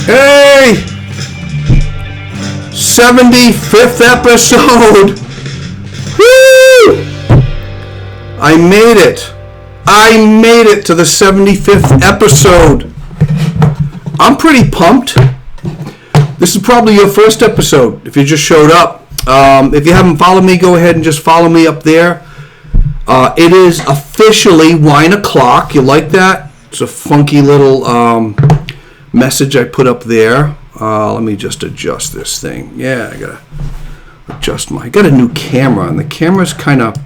Hey! 75th episode! Woo! I made it! I made it to the 75th episode! I'm pretty pumped. This is probably your first episode if you just showed up. If you haven't followed me, go ahead and just follow me up there. It is officially wine o'clock. You like that? It's a funky little message I put up there. Let me just adjust this thing. Yeah, I gotta adjust I got a new camera, and the camera's kind of,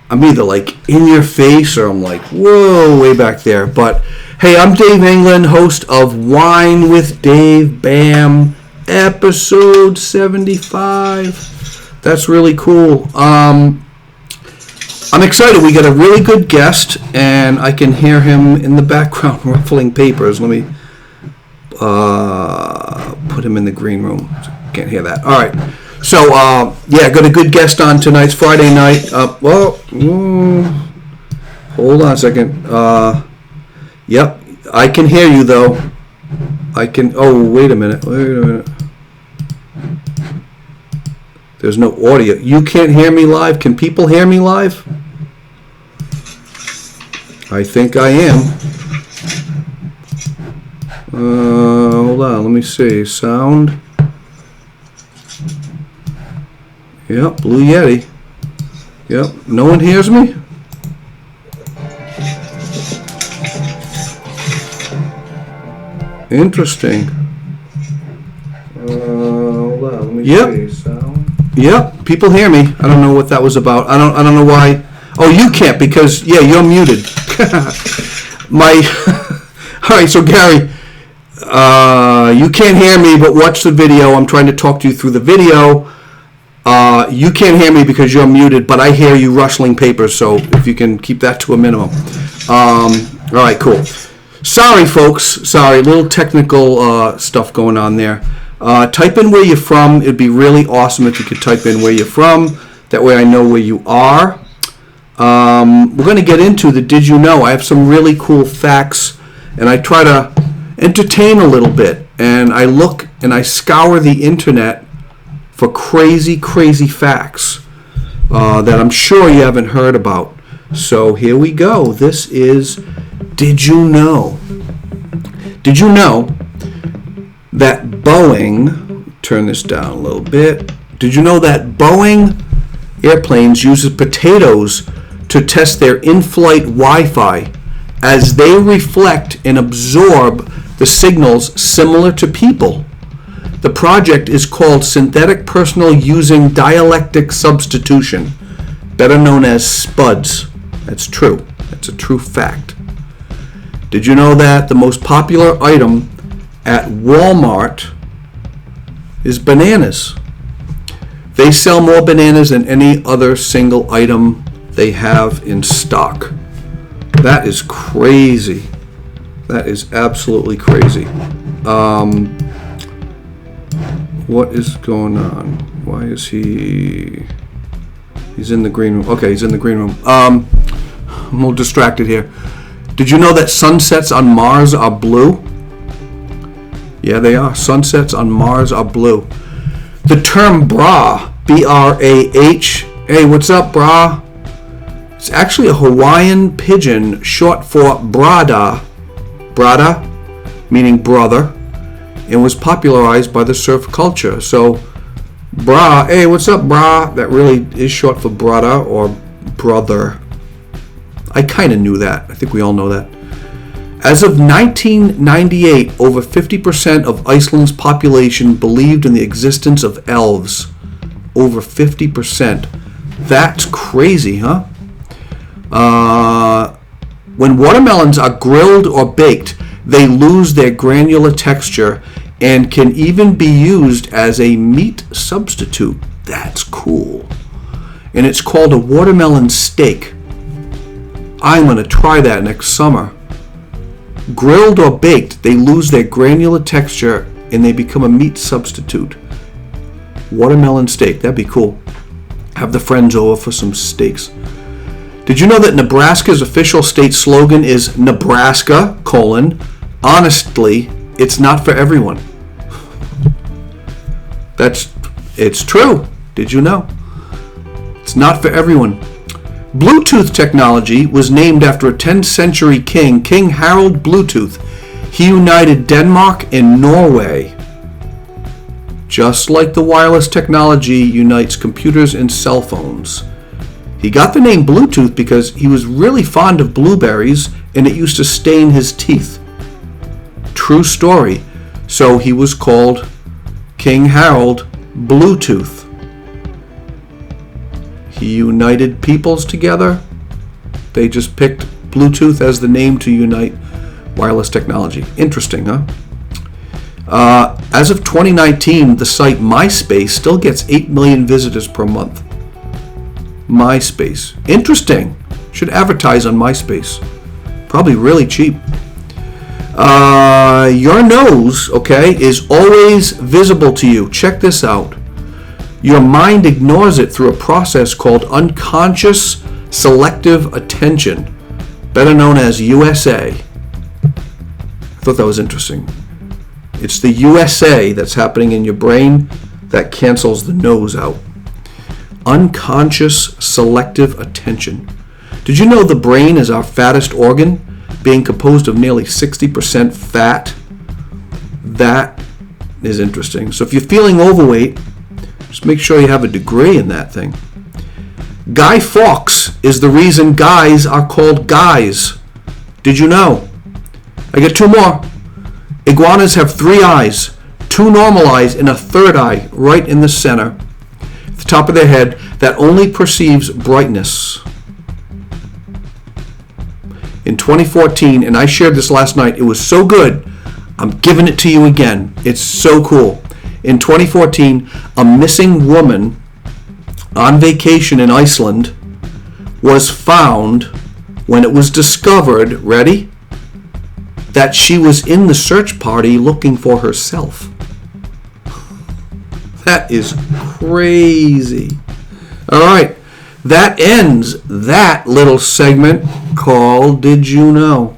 I'm either like in your face or I'm like, whoa, way back there. But hey, I'm Dave England, host of Wine with Dave. Bam, episode 75. That's really cool. I'm excited. We got a really good guest, and I can hear him in the background ruffling papers. Let me put him in the green room. Can't hear that. All right. So, got a good guest on tonight's Friday night. Hold on a second. Yep, I can hear you, though. Wait a minute. There's no audio. You can't hear me live? Can people hear me live? I think I am. Hold on, let me see. Sound. Yep, Blue Yeti. Yep, no one hears me? Interesting. Hold on, let me see. Sound. Yep, people hear me. I don't know what that was about. I don't know why. Oh, you can't because you're muted. All right, so Gary, you can't hear me, but watch the video. I'm trying to talk to you through the video. You can't hear me because you're muted, but I hear you rustling papers. So if you can keep that to a minimum. All right, cool. Sorry, folks. Sorry, a little technical stuff going on there. Type in where you're from. It'd be really awesome if you could type in where you're from. That way I know where you are. We're going to get into the Did You Know? I have some really cool facts, and I try to entertain a little bit. And I look and I scour the internet for crazy, crazy facts that I'm sure you haven't heard about. So here we go. This is Did You Know? Did you know that Boeing, turn this down a little bit. Did you know that Boeing airplanes uses potatoes to test their in-flight Wi-Fi as they reflect and absorb the signals similar to people? The project is called Synthetic Personal Using Dialectic Substitution, better known as SPUDS. That's true. That's a true fact. Did you know that the most popular item at Walmart is bananas? They sell more bananas than any other single item they have in stock. That is crazy. That is absolutely crazy. What is going on? Why is he... He's in the green room. Okay, he's in the green room. I'm a little distracted here. Did you know that sunsets on Mars are blue? Yeah, they are. Sunsets on Mars are blue. The term brah, B-R-A-H. Hey, what's up, brah? It's actually a Hawaiian pidgin short for brada, meaning brother, and was popularized by the surf culture. So, brah, hey, what's up, brah? That really is short for brada or brother. I kind of knew that. I think we all know that. As of 1998, over 50% of Iceland's population believed in the existence of elves. Over 50%. That's crazy, huh? When watermelons are grilled or baked, they lose their granular texture and can even be used as a meat substitute. That's cool. And it's called a watermelon steak. I'm going to try that next summer. Grilled or baked, they lose their granular texture and they become a meat substitute. Watermelon steak, that'd be cool. Have the friends over for some steaks. Did you know that Nebraska's official state slogan is Nebraska, honestly, it's not for everyone. It's true. Did you know? It's not for everyone. Bluetooth technology was named after a 10th century king, King Harald Bluetooth. He united Denmark and Norway. Just like the wireless technology unites computers and cell phones. He got the name Bluetooth because he was really fond of blueberries and it used to stain his teeth. True story. So he was called King Harald Bluetooth. He united peoples together. They just picked Bluetooth as the name to unite wireless technology. Interesting, huh? As of 2019, the site MySpace still gets 8 million visitors per month. MySpace. Interesting. Should advertise on MySpace. Probably really cheap. Your nose, okay, is always visible to you. Check this out. Your mind ignores it through a process called unconscious selective attention, better known as USA. I thought that was interesting. It's the USA that's happening in your brain that cancels the nose out. Unconscious selective attention. Did you know the brain is our fattest organ, being composed of nearly 60% fat? That is interesting. So if you're feeling overweight, just make sure you have a degree in that thing. Guy Fawkes is the reason guys are called guys. Did you know? I get 2 more. Iguanas have 3 eyes, 2 normal eyes, and a 3rd eye right in the center, at the top of their head, that only perceives brightness. In 2014, and I shared this last night, it was so good, I'm giving it to you again. It's so cool. In 2014, a missing woman on vacation in Iceland was found when it was discovered, ready, that she was in the search party looking for herself. That is crazy. All right, that ends that little segment called Did You Know?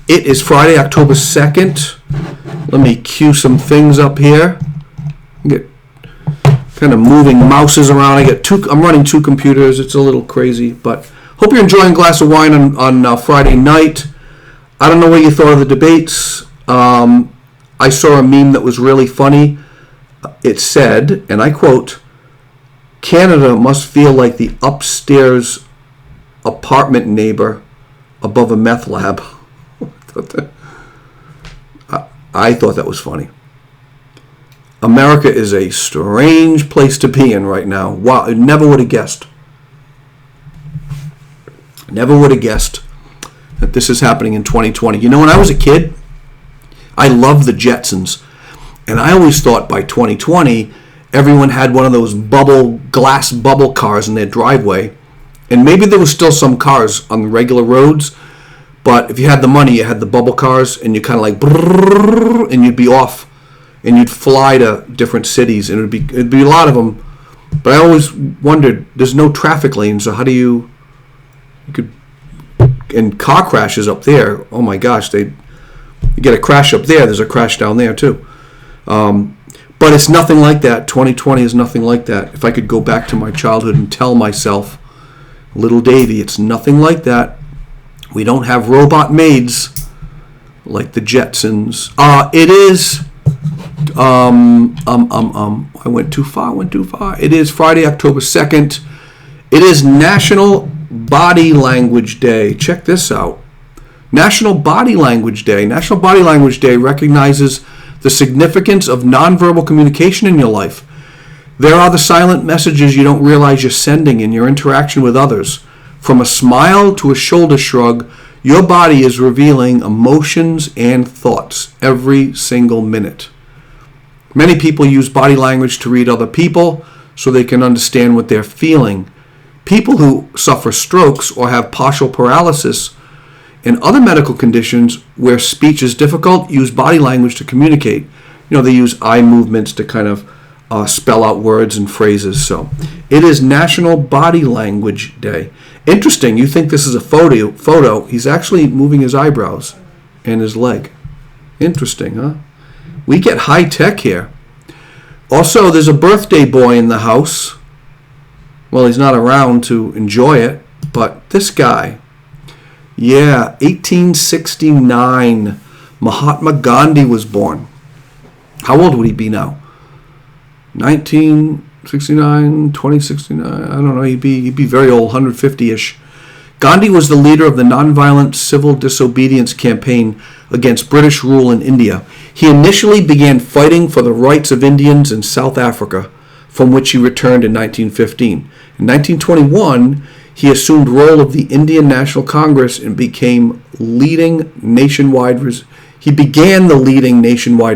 It is Friday, October 2nd. Let me cue some things up here. Get kind of moving mouses around. I'm running 2 computers. It's a little crazy, but hope you're enjoying a glass of wine on Friday night. I don't know what you thought of the debates. I saw a meme that was really funny. It said, and I quote, "Canada must feel like the upstairs apartment neighbor above a meth lab." I thought that was funny. America is a strange place to be in right now. Wow, I never would have guessed. Never would have guessed that this is happening in 2020. You know, when I was a kid, I loved the Jetsons. And I always thought by 2020, everyone had one of those glass bubble cars in their driveway. And maybe there was still some cars on the regular roads. But if you had the money, you had the bubble cars, and you kind of like, brrr, and you'd be off, and you'd fly to different cities, and it'd be a lot of them. But I always wondered, there's no traffic lanes, so how do you could, and car crashes up there. Oh my gosh, you get a crash up there, there's a crash down there too. But it's nothing like that. 2020 is nothing like that. If I could go back to my childhood and tell myself, little Davy, it's nothing like that. We don't have robot maids like the Jetsons. It is. I went too far. It is Friday, October 2nd. It is National Body Language Day. Check this out. National Body Language Day. National Body Language Day recognizes the significance of nonverbal communication in your life. There are the silent messages you don't realize you're sending in your interaction with others. From a smile to a shoulder shrug, your body is revealing emotions and thoughts every single minute. Many people use body language to read other people so they can understand what they're feeling. People who suffer strokes or have partial paralysis and other medical conditions where speech is difficult use body language to communicate. You know, they use eye movements to kind of spell out words and phrases. So it is National Body Language Day. Interesting. You think this is a photo. He's actually moving his eyebrows and his leg. Interesting, huh? We get high tech here. Also, there's a birthday boy in the house. Well, he's not around to enjoy it, but this guy. Yeah, 1869. Mahatma Gandhi was born. How old would he be now? 1969, 2069. I don't know. He'd be very old, 150-ish. Gandhi was the leader of the nonviolent civil disobedience campaign against British rule in India. He initially began fighting for the rights of Indians in South Africa, from which he returned in 1915. In 1921, he assumed role of the Indian National Congress and began the leading nationwide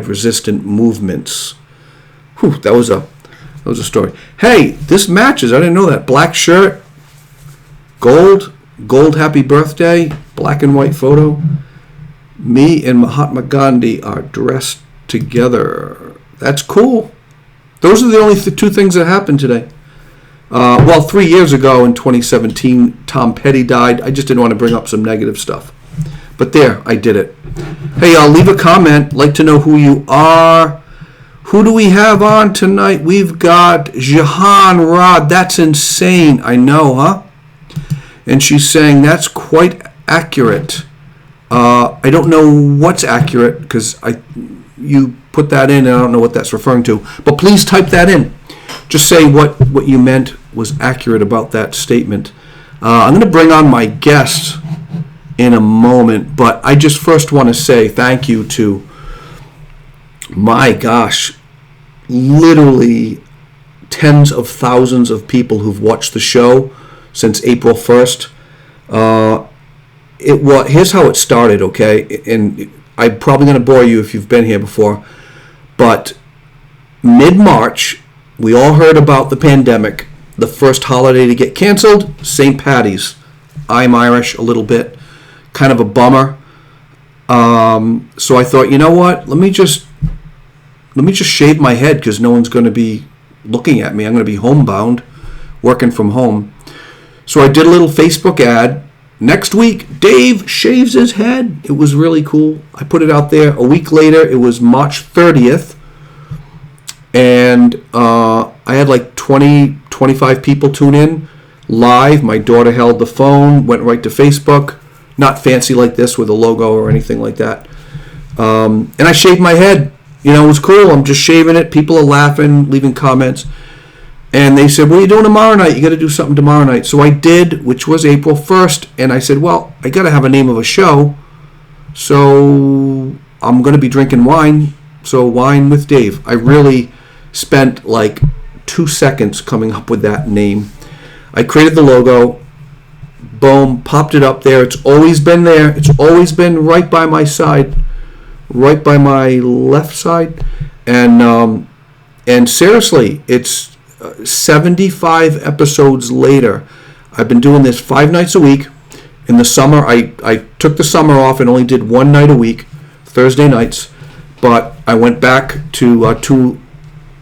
resistant movements. Whew, that was a story. Hey, this matches. I didn't know that. Black shirt, gold happy birthday, black and white photo. Me and Mahatma Gandhi are dressed together. That's cool. Those are the only two things that happened today. 3 years ago in 2017, Tom Petty died. I just didn't want to bring up some negative stuff. But there, I did it. Hey, leave a comment. Like to know who you are. Who do we have on tonight? We've got Jahan Rod. That's insane. I know, huh? And she's saying that's quite accurate. I don't know what's accurate because you put that in and I don't know what that's referring to. But please type that in. Just say what you meant was accurate about that statement. I'm going to bring on my guest in a moment, but I just first want to say thank you to, my gosh, literally tens of thousands of people who've watched the show since April 1st. Here's how it started, okay? And I'm probably going to bore you if you've been here before, but mid-March, we all heard about the pandemic. The first holiday to get canceled, St. Patty's. I'm Irish a little bit. Kind of a bummer. So I thought, you know what? Let me just shave my head because no one's going to be looking at me. I'm going to be homebound, working from home. So I did a little Facebook ad. Next week, Dave shaves his head. It was really cool. I put it out there. A week later, it was March 30th. And I had like 25 people tune in live. My daughter held the phone, went right to Facebook. Not fancy like this with a logo or anything like that. And I shaved my head. You know, it was cool. I'm just shaving it. People are laughing, leaving comments. And they said, what are you doing tomorrow night? You got to do something tomorrow night. So I did, which was April 1st. And I said, well, I got to have a name of a show. So I'm going to be drinking wine. So Wine with Dave. I really spent like 2 seconds coming up with that name. I created the logo. Boom, popped it up there. It's always been there. It's always been right by my side, right by my left side. And seriously, it's 75 episodes later. I've been doing this 5 nights a week. In the summer, I took the summer off and only did 1 night a week, Thursday nights. But I went back to 2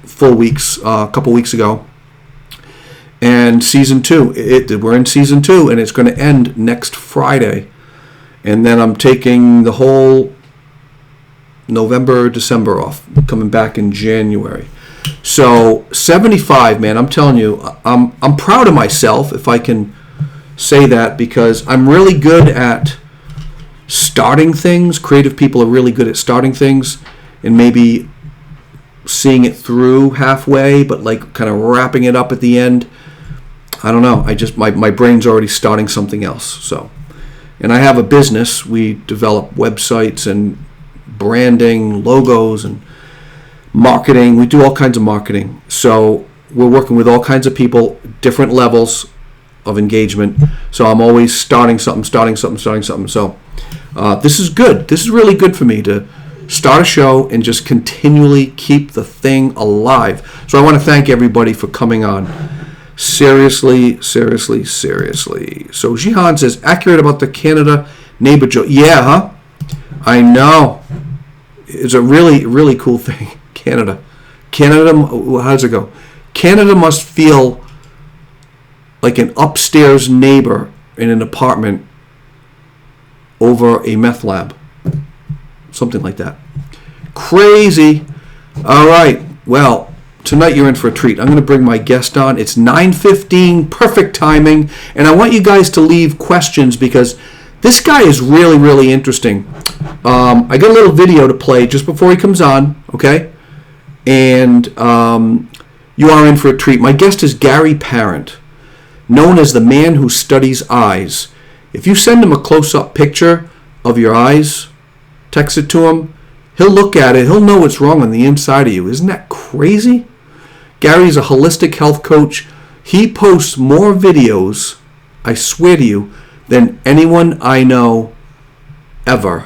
full weeks a couple weeks ago. And season 2, we're in season 2, and it's going to end next Friday. And then I'm taking the whole November, December off, coming back in January. So 75, man, I'm telling you, I'm proud of myself, if I can say that, because I'm really good at starting things. Creative people are really good at starting things and maybe seeing it through halfway, but like kind of wrapping it up at the end. I don't know. My brain's already starting something else. So, and I have a business. We develop websites and branding, logos, and marketing. We do all kinds of marketing. So we're working with all kinds of people, different levels of engagement. So I'm always starting something. So this is good. This is really good for me to start a show and just continually keep the thing alive. So I want to thank everybody for coming on. Seriously. So Jihan says, accurate about the Canada neighbor joke. Yeah, huh? I know. It's a really, really cool thing. Canada, how does it go? Canada must feel like an upstairs neighbor in an apartment over a meth lab. something like that. Crazy. All right. Well, tonight you're in for a treat. I'm going to bring my guest on. It's 9:15, perfect timing, and I want you guys to leave questions because this guy is really, really interesting. I got a little video to play just before he comes on, okay? And you are in for a treat. My guest is Gary Parent, known as the man who studies eyes. If you send him a close-up picture of your eyes, text it to him, he'll look at it, he'll know what's wrong on the inside of you. Isn't that crazy? Gary's a holistic health coach. He posts more videos, I swear to you, than anyone I know ever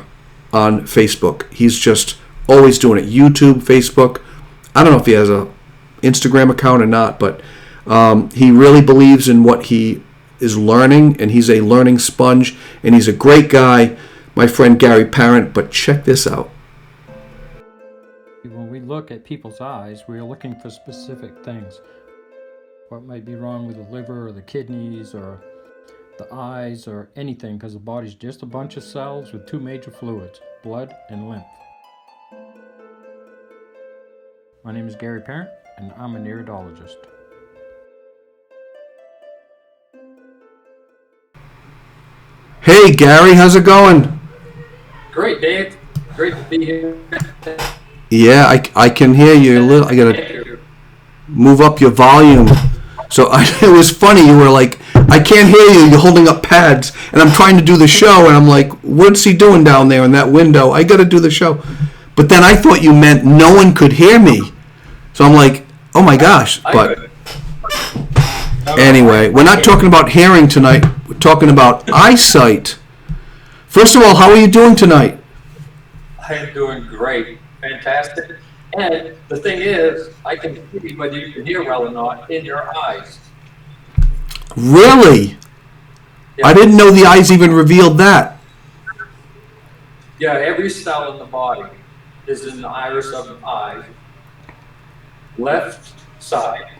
on Facebook. He's just always doing it. YouTube, Facebook. I don't know if he has a Instagram account or not, but he really believes in what he is learning, and he's a learning sponge, and he's a great guy, my friend Gary Parent. But check this out. When we look at people's eyes, we're looking for specific things. What might be wrong with the liver or the kidneys or the eyes or anything, because the body's just a bunch of cells with two major fluids, blood and lymph. My name is Gary Parent, and I'm an iridologist. Hey Gary, how's it going? Great, Dave. Great to be here. Yeah, I can hear you a little. I gotta move up your volume. So it was funny. You were like, I can't hear you. You're holding up pads, and I'm trying to do the show, and I'm like, what's he doing down there in that window? I gotta do the show. But then I thought you meant no one could hear me. So I'm like, oh my gosh. But anyway, we're not talking about hearing tonight. We're talking about eyesight. First of all, how are you doing tonight? I am doing great. Fantastic. And the thing is, I can see whether you can hear well or not in your eyes. Really? Yeah. I didn't know the eyes even revealed that. Yeah, every cell in the body is in the iris of the eye. Left side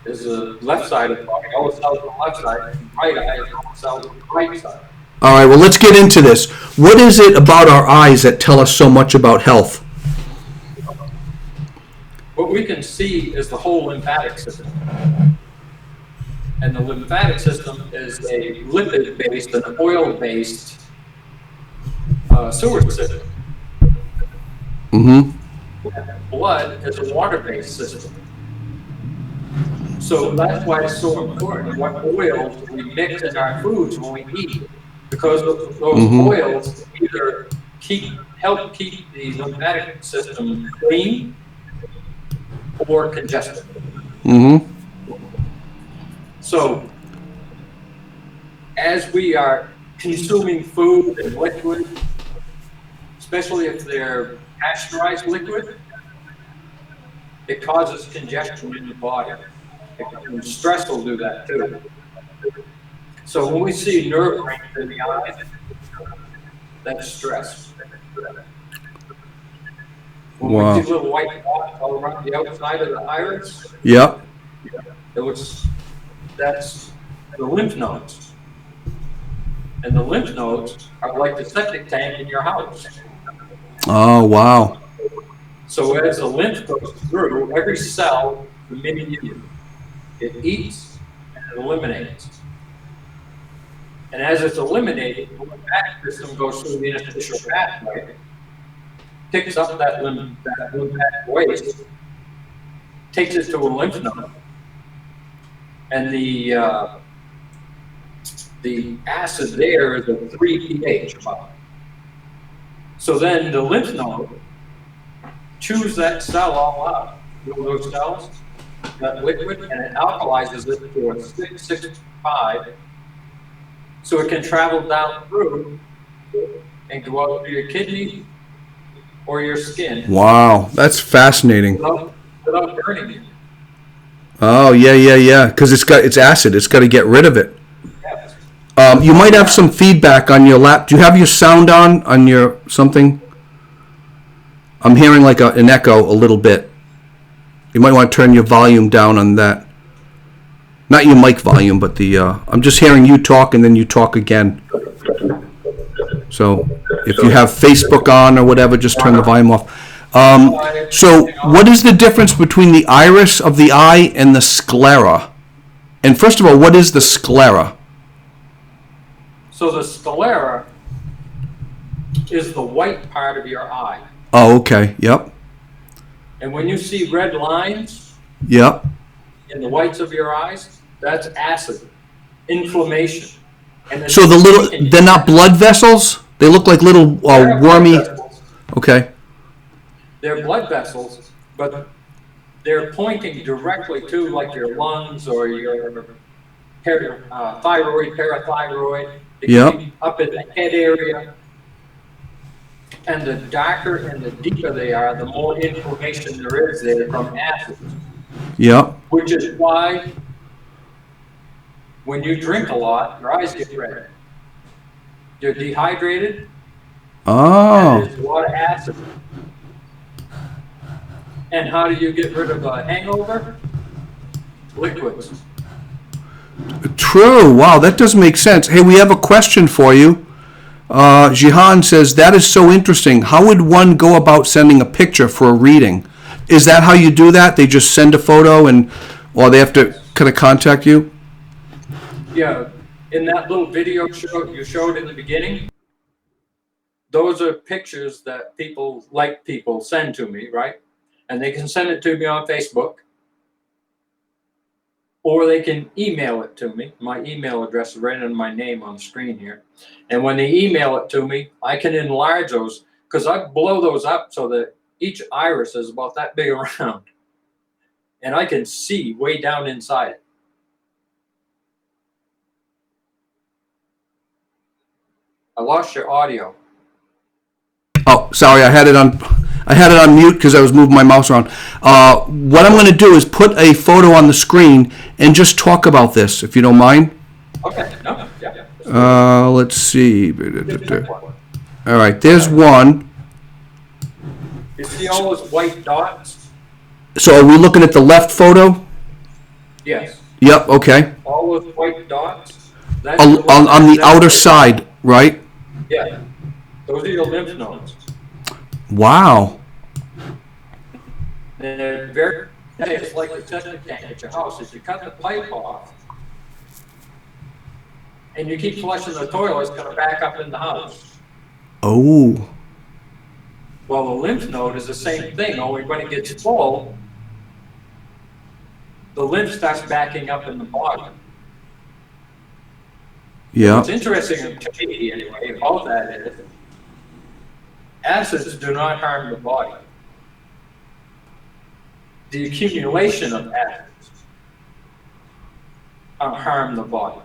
is the left side of the body. All the cells on the left side. Right eye is all the cells on the right side. All right, well, let's get into this. What is it about our eyes that tell us so much about health? What we can see is the whole lymphatic system. And the lymphatic system is a lipid-based and oil-based sewer system. Mm-hmm. Blood is a water-based system. So that's why it's so important what oils we mix in our foods when we eat. Because those oils either help keep the lymphatic system clean or congested. Mm-hmm. So, as we are consuming food and liquid, especially if they're pasteurized liquid, it causes congestion in the body. And stress will do that too. So when we see nerve rings in the eyes, that's stress. When we see little white dots all around the outside of the iris, Yep. That's the lymph nodes. And the lymph nodes are like the septic tank in your house. Oh, wow. So as the lymph goes through, every cell, the minute it eats and it eliminates. And as it's eliminated, the lymphatic system goes through the interstitial pathway, picks up that lymphatic waste, takes it to a lymph node, and the acid there is a 3 pH about. So then the lymph node chews that cell all out, those cells, that liquid, and it alkalizes it to a 6.5, so it can travel down through and go out to your kidney or your skin. Wow, that's fascinating. Without burning you. Oh, yeah. Because it's acid. It's got to get rid of it. Yes. You might have some feedback on your lap. Do you have your sound on your something? I'm hearing like an echo a little bit. You might want to turn your volume down on that. Not your mic volume, but the. I'm just hearing you talk and then you talk again. So If you have Facebook on or whatever, just turn the volume off. So what is the difference between the iris of the eye and the sclera? And first of all, what is the sclera? So the sclera is the white part of your eye. Oh, okay. Yep. And when you see red lines Yep. in the whites of your eyes, that's acid, inflammation. And So they're not blood vessels? They look like little wormy. Okay. They're blood vessels, but they're pointing directly to like your lungs or your thyroid, parathyroid. They Yep. can be up in the head area. And the darker and the deeper they are, the more inflammation there is there from acids. Yep. Which is why when you drink a lot, your eyes get red. You're dehydrated, Oh. and there's a lot of acid. And how do you get rid of a hangover? Liquids. True. Wow, that does make sense. Hey, we have a question for you. Jihan says, that is so interesting. How would one go about sending a picture for a reading? Is that how you do that? They just send a photo or they have to kind of contact you? Yeah, in that little video you showed in the beginning, those are pictures that people send to me, right? And they can send it to me on Facebook, or they can email it to me. My email address is right in my name on the screen here. And when they email it to me, I can enlarge those, because I blow those up so that each iris is about that big around. And I can see way down inside it. I lost your audio. Oh, sorry, I had it on mute because I was moving my mouse around. What I'm going to do is put a photo on the screen and just talk about this, if you don't mind. Okay, no, yeah. Let's see. All right, there's one. You see all those white dots? So are we looking at the left photo? Yes. Yep, okay. All those white dots? That's On the outer side, right? Yeah. Those are your lymph nodes. Wow. And they're very, it's like the septic tank at your house. If you cut the pipe off and you keep flushing the toilet, it's going to back up in the house. Oh. Well, the lymph node is the same thing, only when it gets full, the lymph starts backing up in the body. Yeah. What's interesting to me, anyway, about that is acids do not harm the body. The accumulation of acids harm the body.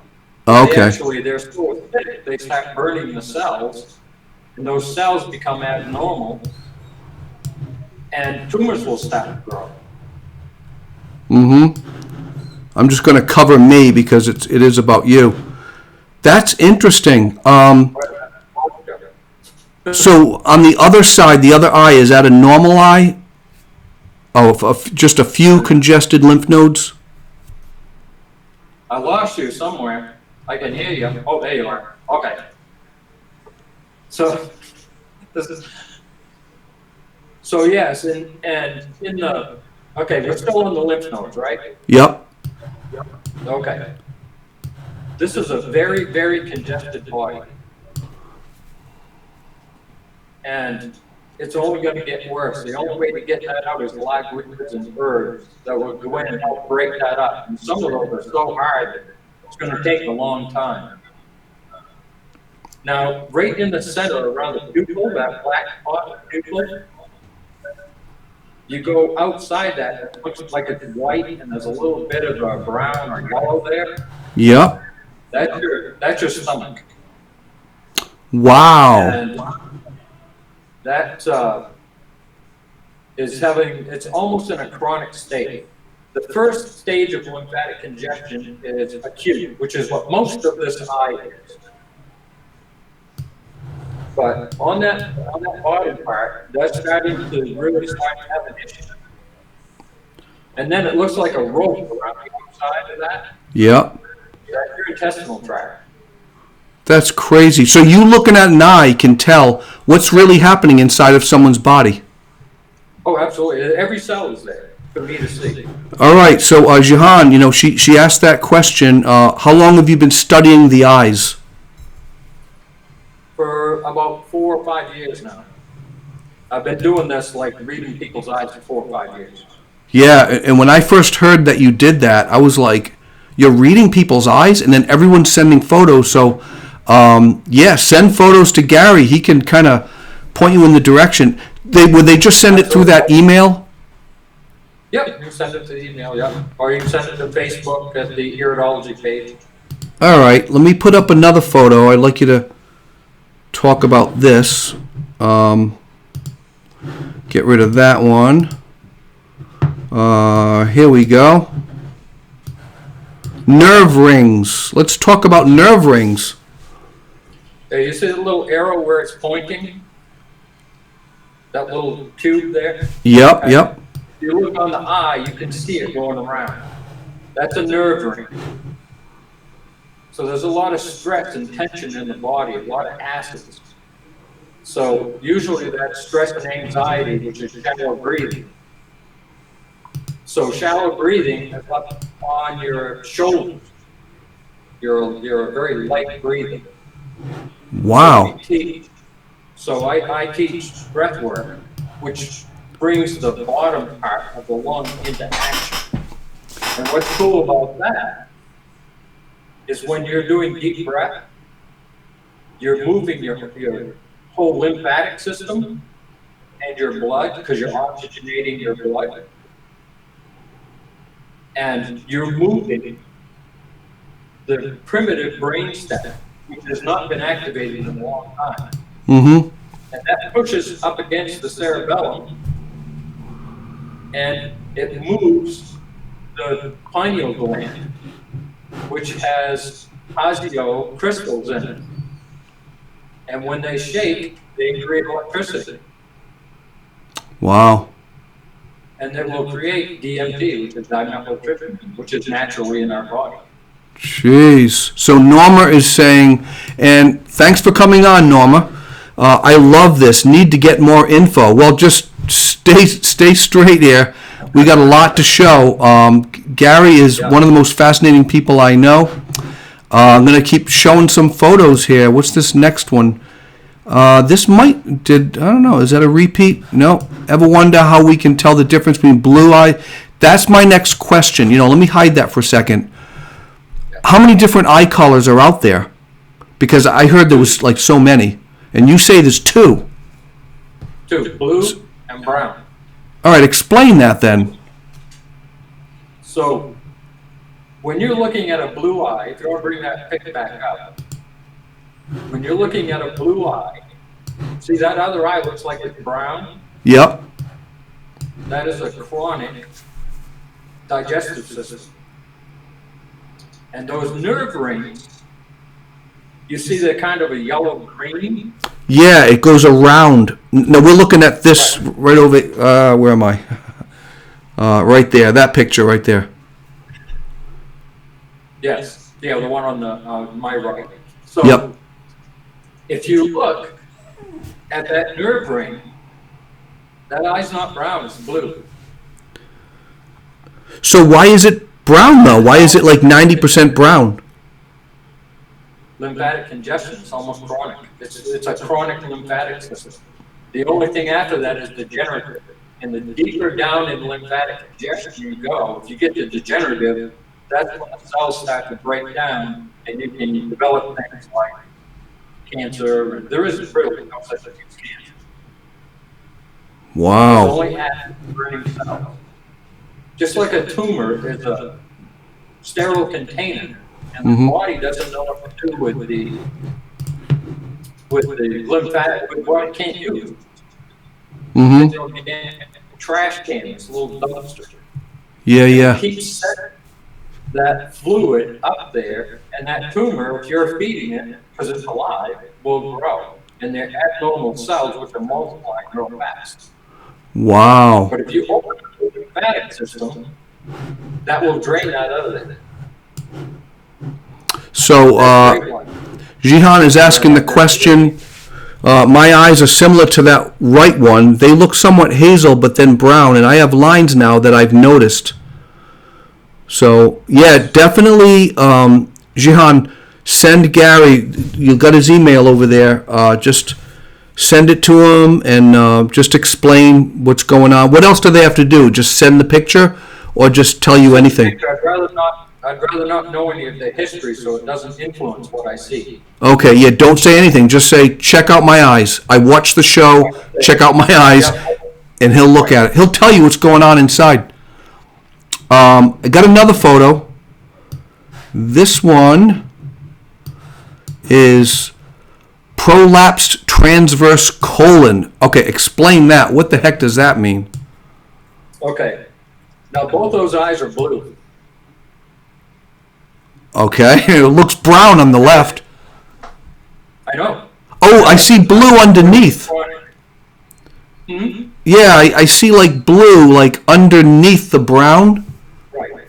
Okay. They're so acidic, they start burning the cells, and those cells become abnormal, and tumors will start to grow. Mm-hmm. I'm just going to cover me because it is about you. That's interesting. So on the other side, the other eye, is that a normal eye? Oh, just a few congested lymph nodes? I lost you somewhere. I can hear you. Oh, there you are. Okay. So yes, and in the, okay, we're still in the lymph nodes, right? Yep. Okay. This is a very, very congested body. And it's only going to get worse. The only way to get that out is live liquids and herbs that will go in and help break that up. And some of those are so hard that it's going to take a long time. Now, right in the center around the pupil, that black spot pupil, you go outside that, it looks like it's white and there's a little bit of a brown or yellow there. Yep. That's your stomach. Wow. And that it's almost in a chronic state. The first stage of lymphatic congestion is acute, which is what most of this eye is. But on that bottom part, that's starting to really start to have an issue. And then it looks like a rope around the outside of that. Yep. That's your intestinal tract. That's crazy. So you looking at an eye can tell what's really happening inside of someone's body. Oh, absolutely. Every cell is there for me to see. All right. So Jahan, you know, she asked that question. How long have you been studying the eyes? For about 4 or 5 years now. I've been doing this, like reading people's eyes for 4 or 5 years. Yeah. And when I first heard that you did that, I was like, you're reading people's eyes, and then everyone's sending photos. So, yeah, send photos to Gary. He can kind of point you in the direction. Would they just send it through that email? Yep, you can send it to the email, yep. Or you can send it to Facebook at the iridology page. All right. Let me put up another photo. I'd like you to talk about this. Get rid of that one. Here we go. Nerve rings. Let's talk about nerve rings. You see the little arrow where it's pointing? That little tube there? Yep, yep. If you look on the eye, you can see it going around. That's a nerve ring. So there's a lot of stress and tension in the body, a lot of acids. So usually that's stress and anxiety, which is shallow breathing. So shallow breathing is up on your shoulders. You're very light breathing. Wow. So I teach breath work, which brings the bottom part of the lung into action. And what's cool about that is when you're doing deep breath, you're moving your whole lymphatic system and your blood, because you're oxygenating your blood. And you're moving the primitive brainstem, which has not been activated in a long time. Mm-hmm. And that pushes up against the cerebellum, and it moves the pineal gland, which has Hasio crystals in it. And when they shake, they create electricity. Wow. And they will create DMT, which is dimethyltryptamine, which is naturally in our body. Jeez. So Norma is saying, and thanks for coming on, Norma. I love this. Need to get more info. Well, just stay straight here. We got a lot to show. Gary is one of the most fascinating people I know. I'm going to keep showing some photos here. What's this next one? This I don't know, is that a repeat? No. Ever wonder how we can tell the difference between blue eye? That's my next question. You know, let me hide that for a second. How many different eye colors are out there? Because I heard there was like so many. And you say there's two. Two, blue and brown. All right, explain that then. So, when you're looking at a blue eye, if you want to bring that pic back up, when you're looking at a blue eye, see that other eye looks like it's brown? Yep. That is a chronic digestive system. And those nerve rings, you see they're kind of a yellow green? Yeah, it goes around. No, we're looking at this right over. Where am I? Right there. That picture right there. Yes. Yeah, the one on the my right. So Yep. if you look at that nerve ring, that eye's not brown, it's blue. So why is it brown though? Why is it like 90% brown? Lymphatic congestion is almost chronic. It's a chronic lymphatic system. The only thing after that is degenerative. And the deeper down in lymphatic congestion you go, if you get to degenerative, that's when the cells start to break down and you can develop things like cancer. There is really no such thing as cancer. It's Wow. only active burning cells. Just like a tumor is a sterile container, and the body doesn't know what to do with the lymphatic, with what it can't use. Mm-hmm. It's a trash can, it's a little dumpster. Yeah, yeah. Keep setting that fluid up there, and that tumor, if you're feeding it, because it's alive, will grow. And they're abnormal cells, which are multiplying real fast. Wow. But if you open the lymphatic system, that will drain that out of there. So, Great one. Jihan is asking the question, my eyes are similar to that right one. They look somewhat hazel, but then brown, and I have lines now that I've noticed. So, yeah, definitely, Jihan, send Gary, you got his email over there, just send it to him and just explain what's going on. What else do they have to do? Just send the picture or just tell you anything? I'd rather not know any of the history so it doesn't influence what I see. Okay, yeah, don't say anything. Just say, check out my eyes. I watched the show, check out my eyes, and he'll look at it. He'll tell you what's going on inside. I got another photo. This one is prolapsed transverse colon. Okay, explain that. What the heck does that mean? Okay. Now both those eyes are blue. Okay, it looks brown on the left. I know. Oh, I see blue underneath. Hmm? Yeah, I see like blue, like underneath the brown. Right.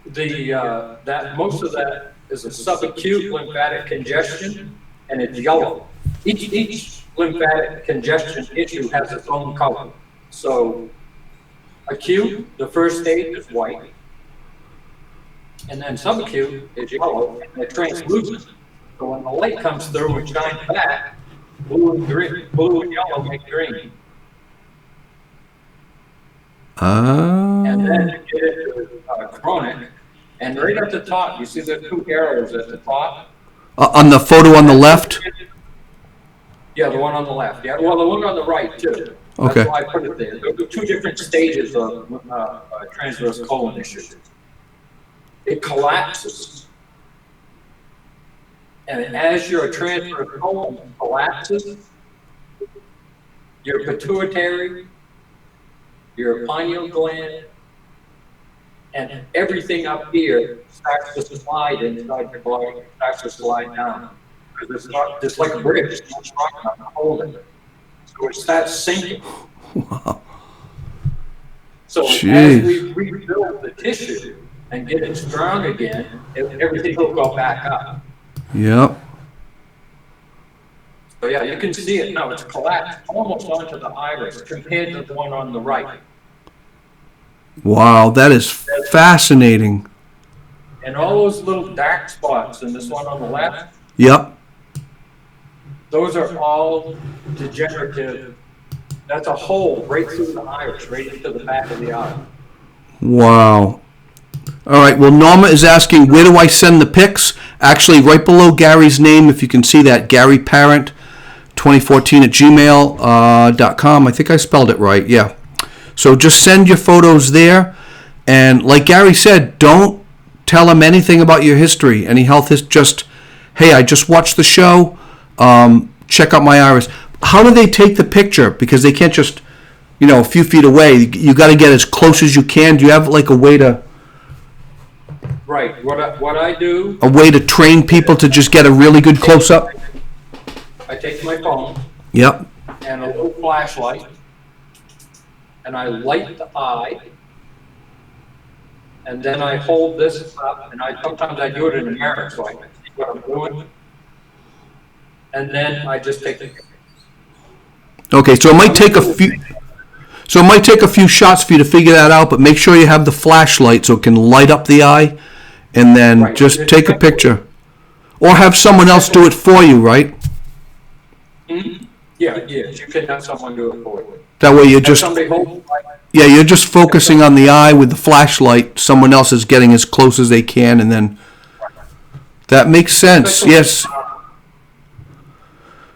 That most of that is a subacute lymphatic congestion, and it's yellow. Each lymphatic congestion issue has its own color. So, acute, the first stage is white, and then subacute is yellow, and it's translucent. So when the light comes through and shines back, blue and yellow make green. And then you get into chronic, and right at the top, you see the two arrows at the top. On the photo on the left? Yeah, the one on the left. Yeah, well, the one on the right too. Okay. That's why I put it there. There are two different stages of transverse colon issue. It collapses, and as your transverse colon collapses, your pituitary, your pineal gland, and everything up here starts to slide inside the body, starts to slide down. Because it's not just like a bridge, it's not strong enough to hold it. So it starts sinking. Wow. So Jeez. as we rebuild the tissue and get it strong again, everything will go back up. Yep. So yeah, you can see it now. It's collapsed almost onto the iris compared to the one on the right. Wow, that is fascinating. And all those little dark spots in this one on the left, Yep. those are all degenerative. That's a hole right through the iris, right into the back of the eye. Wow. All right, well, Norma is asking, where do I send the pics? Actually, right below Gary's name, if you can see that, Gary Parent, 2014 at gmail.com. I think I spelled it right, yeah. So just send your photos there. And like Gary said, don't tell him anything about your history, any health history. Just, hey, I just watched the show. Check out my iris. How do they take the picture? Because they can't just, a few feet away. You got to get as close as you can. Do you have like a way to... Right. What I do, A way to train people to just get a really good close-up? I take my phone Yep. and a little flashlight, and I light the eye, and then I hold this up, and sometimes I do it in a mirror so I can see what I'm doing, and then I just take the picture. Okay, so it might take a few... So it might take a few shots for you to figure that out, but make sure you have the flashlight so it can light up the eye, and then Right. just take a picture. Or have someone else do it for you, right? Mhm. Yeah, yes, you can have someone do it for you. That way you're Have just... somebody hold, Yeah, you're just focusing on the eye with the flashlight. Someone else is getting as close as they can, and then... That makes sense, yes.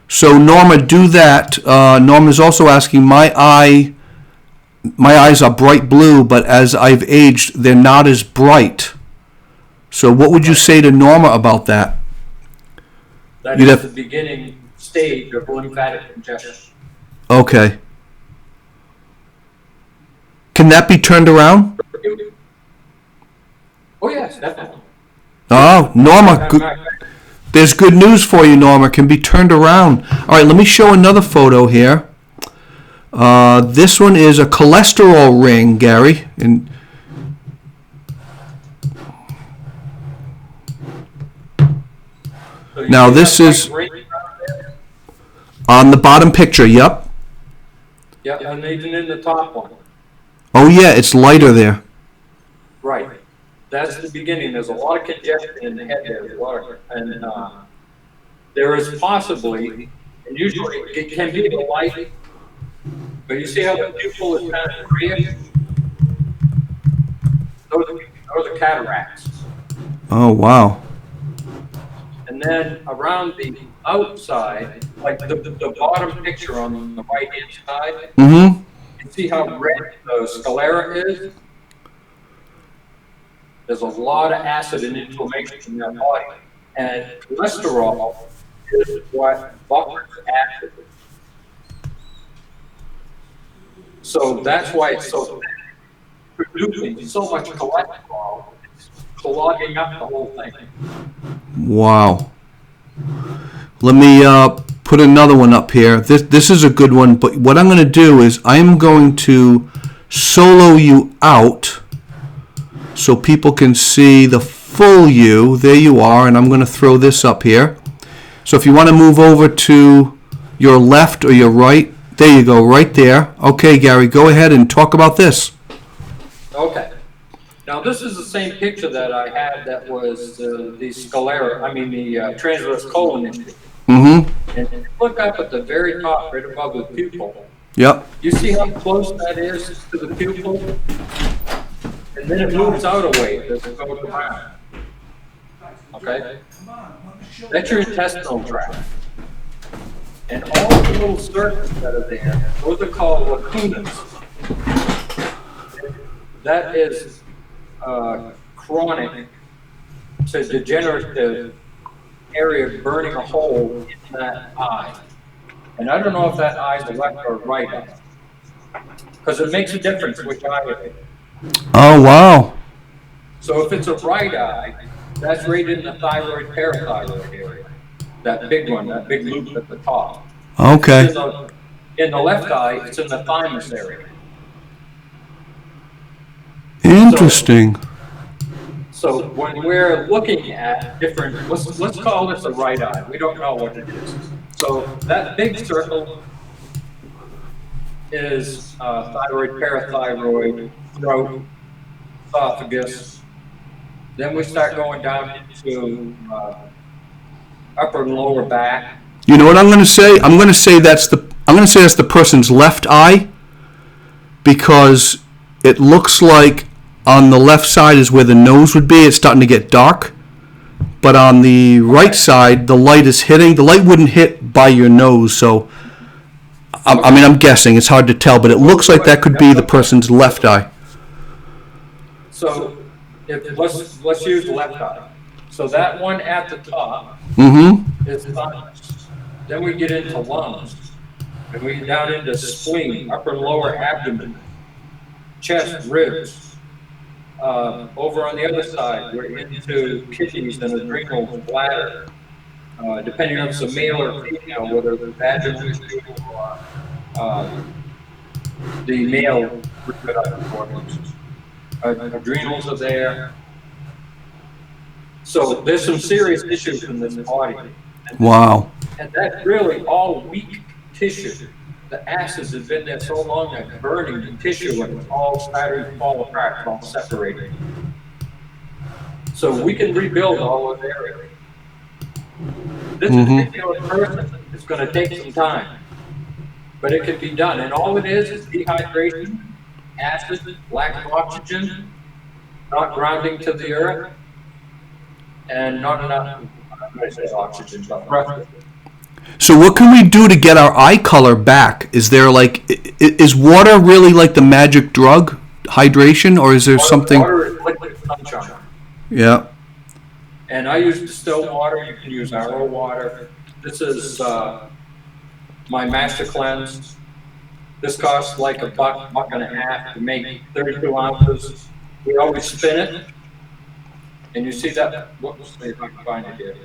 So Norma, do that. Norma's also asking, my eyes are bright blue, but as I've aged, they're not as bright. So what would you say to Norma about that? that You'd is have- the beginning stage of lymphatic congestion. Okay. Can that be turned around? Oh, yes, definitely. Oh, Norma, there's good news for you, Norma. Can be turned around. All right, let me show another photo here. This one is a cholesterol ring, Gary. And So you Now, see this that is- white ring around there? On the bottom picture, yep. Yeah, and even in the top one. Oh, yeah, it's lighter there. Right. That's the beginning. There's a lot of congestion in the head there. And there is possibly, and usually it can be the light, but you see how the pupil is kind of grayish? Those are cataracts. Oh, wow. And then around the outside, like the bottom picture on the right-hand side, Mm-hmm. you see how red the sclera is? There's a lot of acid and inflammation in that body. And cholesterol is what buffers acid. So that's why it's so producing so much cholesterol, it's clogging up the whole thing. Wow. Let me put another one up here. This is a good one, but what I'm going to do is I'm going to solo you out so people can see the full you. There you are, and I'm going to throw this up here. So if you want to move over to your left or your right, there you go, right there. Okay, Gary, go ahead and talk about this. Okay. Now this is the same picture that I had that was the sclera, the transverse colon issue. Mm-hmm. And if you look up at the very top, right above the pupil, Yep. you see how close that is to the pupil? And then it moves out a way as it goes around. Okay? That's your intestinal tract. And all the little circuits that are there, those are called lacunas. That is chronic to degenerative area burning a hole in that eye. And I don't know if that eye is the left or right eye, because it makes a difference which eye it is. Oh, wow. So if it's a right eye, that's right in the thyroid parathyroid area. That big one, that big loop at the top. Okay. In the left eye, it's in the thymus area. Interesting. So when we're looking at different, let's call this a right eye. We don't know what it is. So that big circle is thyroid, parathyroid, throat, esophagus. Then we start going down into upper and lower back. You know what I'm going to say? I'm going to say that's the person's left eye, because it looks like on the left side is where the nose would be. It's starting to get dark. But on the right side, the light is hitting. The light wouldn't hit by your nose, so I'm guessing. It's hard to tell, but it looks like that could be the person's left eye. So let's use left eye. So that one at the top Mm-hmm. is thymus. Then we get into lungs, and we get down into spleen, upper and lower abdomen, chest, ribs. Over on the other side, we're into kidneys and adrenals, bladder, depending on if it's a male or female, whether the vaginal issue or the male reproductive organs. Adrenals are there. So there's some serious issues in this body. Wow. And that's really all weak tissue. The acids have been there so long that burning the tissue and it's all starting to fall apart, it's all separating. So we can rebuild all those areas. This particular person is going to take some time, but it can be done. And all it is dehydration, acid, lack of oxygen, not grounding to the earth, and not enough, I'm going to say oxygen, but breath. So what can we do to get our eye color back? Is there is water really like the magic drug, hydration, or is there something? Water is liquid sunshine. Yeah. And I use distilled water. You can use RO water. This is my Master Cleanse. This costs like $1.50 to make 32 ounces. We always spin it. And you see that? Whoops, see if I can find it here.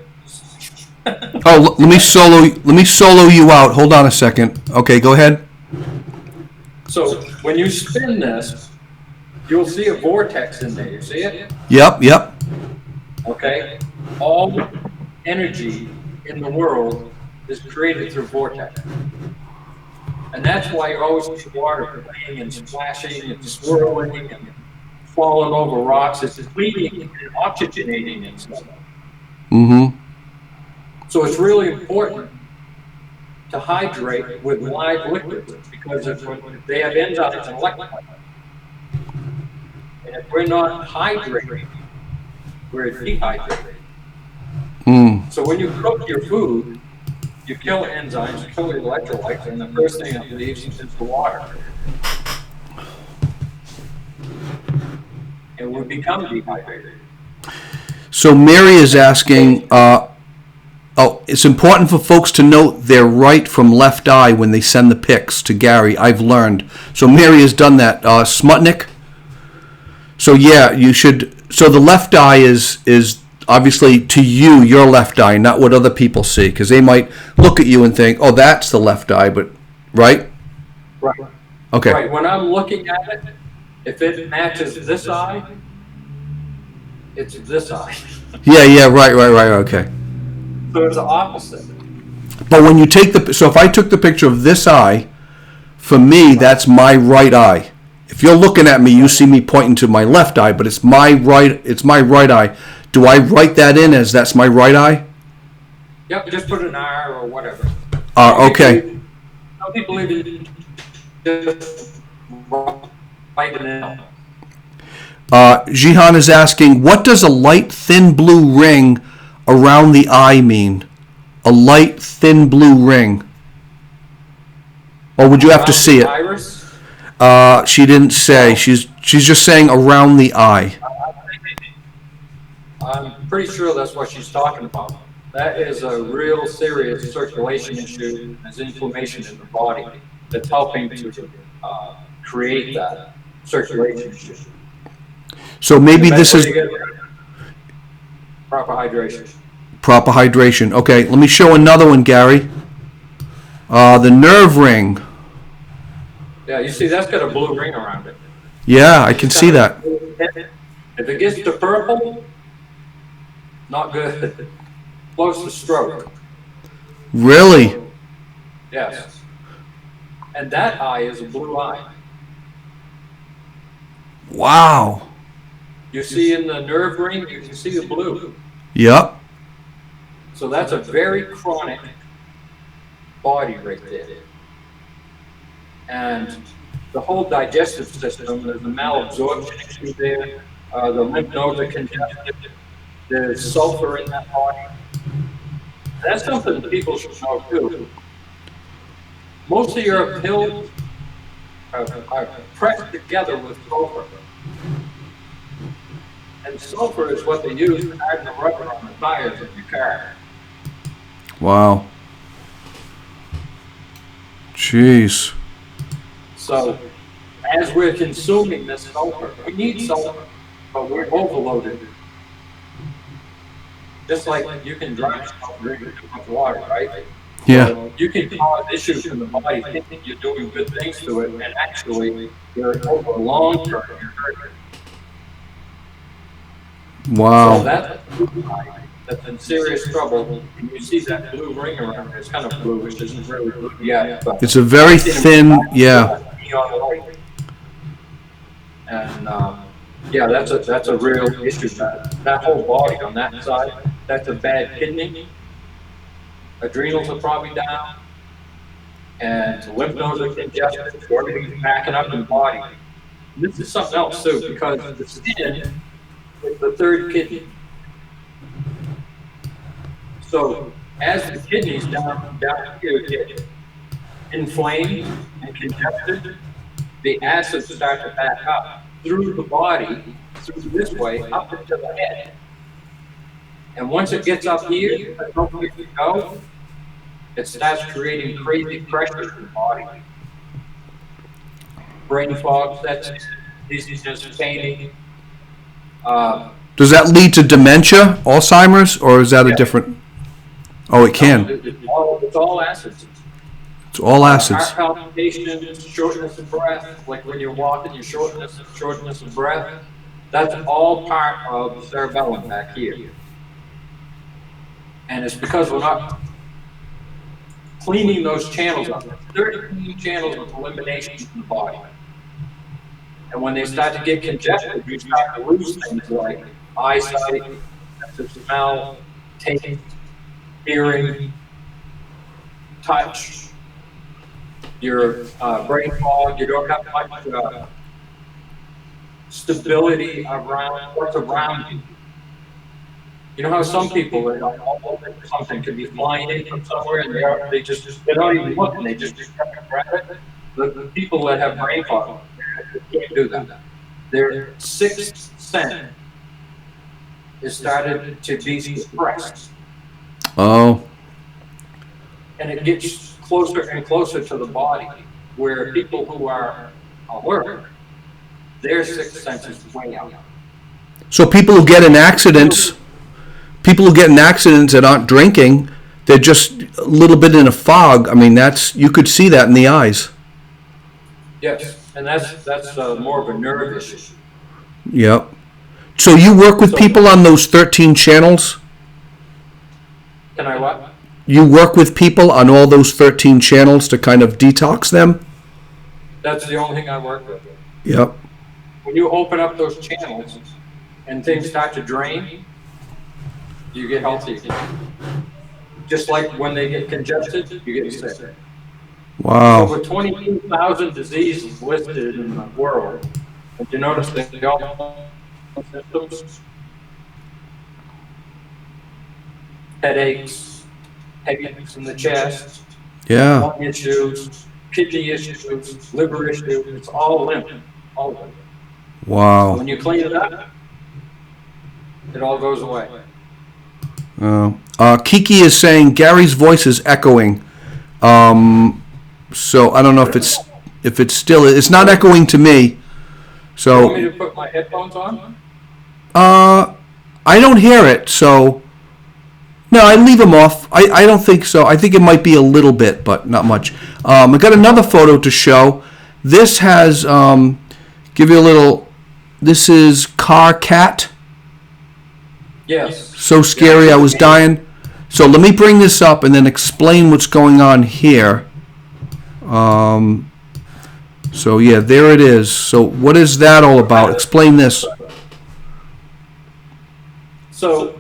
Oh, let me solo you out. Hold on a second. Okay, go ahead. So when you spin this, you'll see a vortex in there. You see it? Yep. Okay. All energy in the world is created through vortex. And that's why you always see water playing and splashing and swirling and falling over rocks. It's cleaning and oxygenating itself. Mm-hmm. So it's really important to hydrate with live liquids because if they have enzymes and electrolytes. And if we're not hydrating, we're dehydrated. Mm. So when you cook your food, you kill enzymes, you kill the electrolytes, and the first thing that leaves is the water. And we become dehydrated. So Mary is asking, it's important for folks to note their right from left eye when they send the pics to Gary. I've learned. So Mary has done that. Smutnik. So yeah, you should. So the left eye is obviously to you, your left eye, not what other people see, because they might look at you and think, "Oh, that's the left eye," but right? Right. Okay. Right. When I'm looking at it, if it matches this eye, it's this eye. Yeah. Right. Okay. So it's the opposite. But when you take so if I took the picture of this eye, for me, that's my right eye. If you're looking at me, you see me pointing to my left eye, but it's my right eye. Do I write that in as that's my right eye? Yep, just put an R or whatever. Okay. Some people even just write it in. Jihan is asking, what does a light, thin blue ring around the eye mean? A light, thin blue ring. Or would you have to see it? Iris? She didn't say. She's just saying around the eye. I'm pretty sure that's what she's talking about. That is a real serious circulation issue. There's inflammation in the body that's helping to create that circulation issue. So maybe this is proper hydration. Proper hydration. Okay, let me show another one, Gary. The nerve ring. Yeah, you see that's got a blue ring around it. Yeah, I can see that. If it gets to purple, not good. Close to stroke. Really? Yes. And that eye is a blue eye. Wow. You see in the nerve ring, you can see the blue. Yep. So that's a very chronic body right there. And the whole digestive system, there's a malabsorption issue there, the lymph nodes are congested, there's sulfur in that body. That's something that people should know too. Most of your pills are pressed together with sulfur. And sulfur is what they use to harden the rubber on the tires of your car. Wow. Jeez. So, as we're consuming this sulfur, we need sulfur, but we're overloaded. Just like you can drown yourself drinking too much water, right? Yeah. So you can cause issues in the body thinking you're doing good things to it, and actually, you're over a long term, you're hurting. Wow. So that's in serious trouble, and you see that blue ring around it. It's kind of bluish, isn't really blue yet, but It's a very thin, yeah. neon light. And yeah, that's a real issue. That whole body on that side, that's a bad kidney. Adrenals are probably down, and the lymph nodes are congested. So everything's backing up in the body. And this is something else too, because the skin is the third kidney. So as the kidneys down here get inflamed and congested, the acids start to back up through the body, through this way, up into the head. And once it gets up here, it don't let it go, it starts creating crazy pressure in the body. Brain fog sets in, dizziness, fainting. Does that lead to dementia, Alzheimer's, or is that a different? Oh, it can. It's all acids. It's all acids. Heart palpitations, shortness of breath, like when you're walking, your shortness of breath. That's all part of the cerebellum back here. And it's because we're not cleaning those channels up. There's 13 channels of elimination in the body. And when they start to get congested, you start to lose things like eyesight, sense of smell, taste, hearing, touch, your brain fog. You don't have much stability around what's around you. You know how some people, something could be flying in from somewhere and they don't even look and they just grab it. The people that have brain fog, they can't do that. Their sixth sense is started to be suppressed. Oh. And it gets closer and closer to the body, where people who are alert, their sixth sense is way out. So people who get in accidents that aren't drinking, they're just a little bit in a fog. I mean, you could see that in the eyes. Yes, and that's more of a nerve issue. Yep. So you work with people on those 13 channels? Can I what? You work with people on all those 13 channels to kind of detox them? That's the only thing I work with. Yep. When you open up those channels and things start to drain, you get healthy again. Just like when they get congested, you get sick. Wow. Over 22,000 diseases listed in the world. Did you notice that they all have symptoms? Headaches, headaches in the chest, Yeah. lung issues, kidney issues, liver issues. It's all lymph, all of it. Wow. When you clean it up, it all goes away. Kiki is saying Gary's voice is echoing. So I don't know if it's still, it's not echoing to me. You So want me to put my headphones on? I don't hear it. So no, I leave them off. I don't think so. I think it might be a little bit, but not much. I got another photo to show. This has give you a little. This is Car Cat. Yes. So scary, I was dying. So let me bring this up and then explain what's going on here. So yeah, there it is. So what is that all about? Explain this. So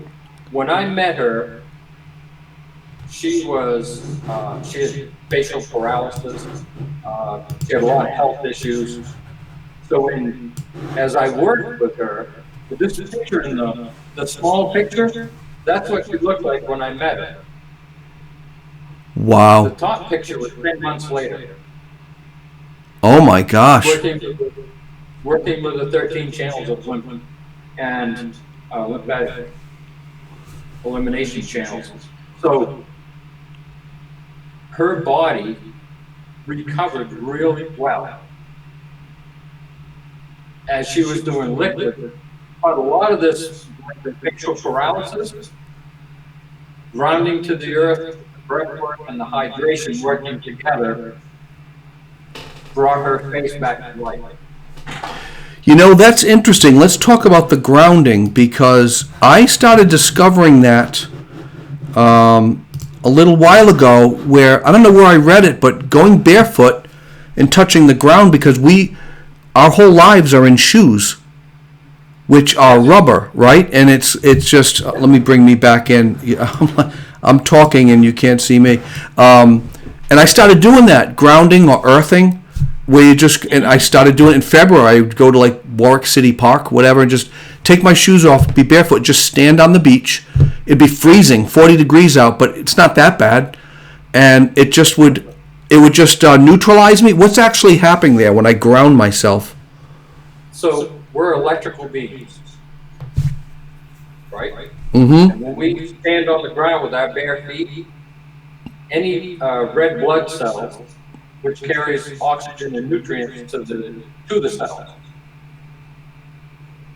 when I met her, she had facial paralysis. She had a lot of health issues. So as I worked with her, this picture in the small picture, that's what she looked like when I met her. The Wow. top picture was 10 months later. Oh my gosh. Working with the 13 channels of lymph and lymphatic elimination channels. So her body recovered really well as she was doing liquid. But a lot of this, like the facial paralysis, grounding to the earth, the breath work, and the hydration working together brought her face back to life. You know, that's interesting. Let's talk about the grounding, because I started discovering that a little while ago, where I don't know where I read it, but going barefoot and touching the ground, because our whole lives are in shoes, which are rubber, right? And it's just let me bring me back in. I'm talking and you can't see me. And I started doing that, grounding or earthing, where and I started doing it in February. I would go to like Warwick City Park, whatever, and just take my shoes off, be barefoot, just stand on the beach. It'd be freezing, 40 degrees out, but it's not that bad. And it would just neutralize me. What's actually happening there when I ground myself? So we're electrical beings, right? Mm-hmm. And when we stand on the ground with our bare feet, any red blood cells, which carries oxygen and nutrients to the cells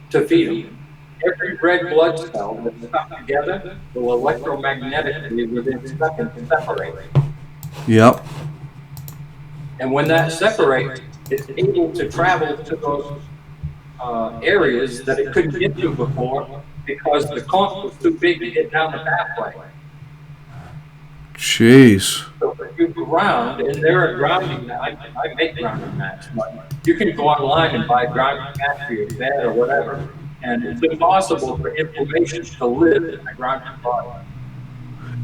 to feed them. Every red blood cell that's stuck together will electromagnetically within seconds separate. Yep. And when that separates, it's able to travel to those areas that it couldn't get to before because the clump was too big to get down the pathway. Jeez. So if you ground, and there are grounding mats, I make grounding mats, but you can go online and buy grounding mats for your bed or whatever. And it's impossible for inflammation to live in a grounded body.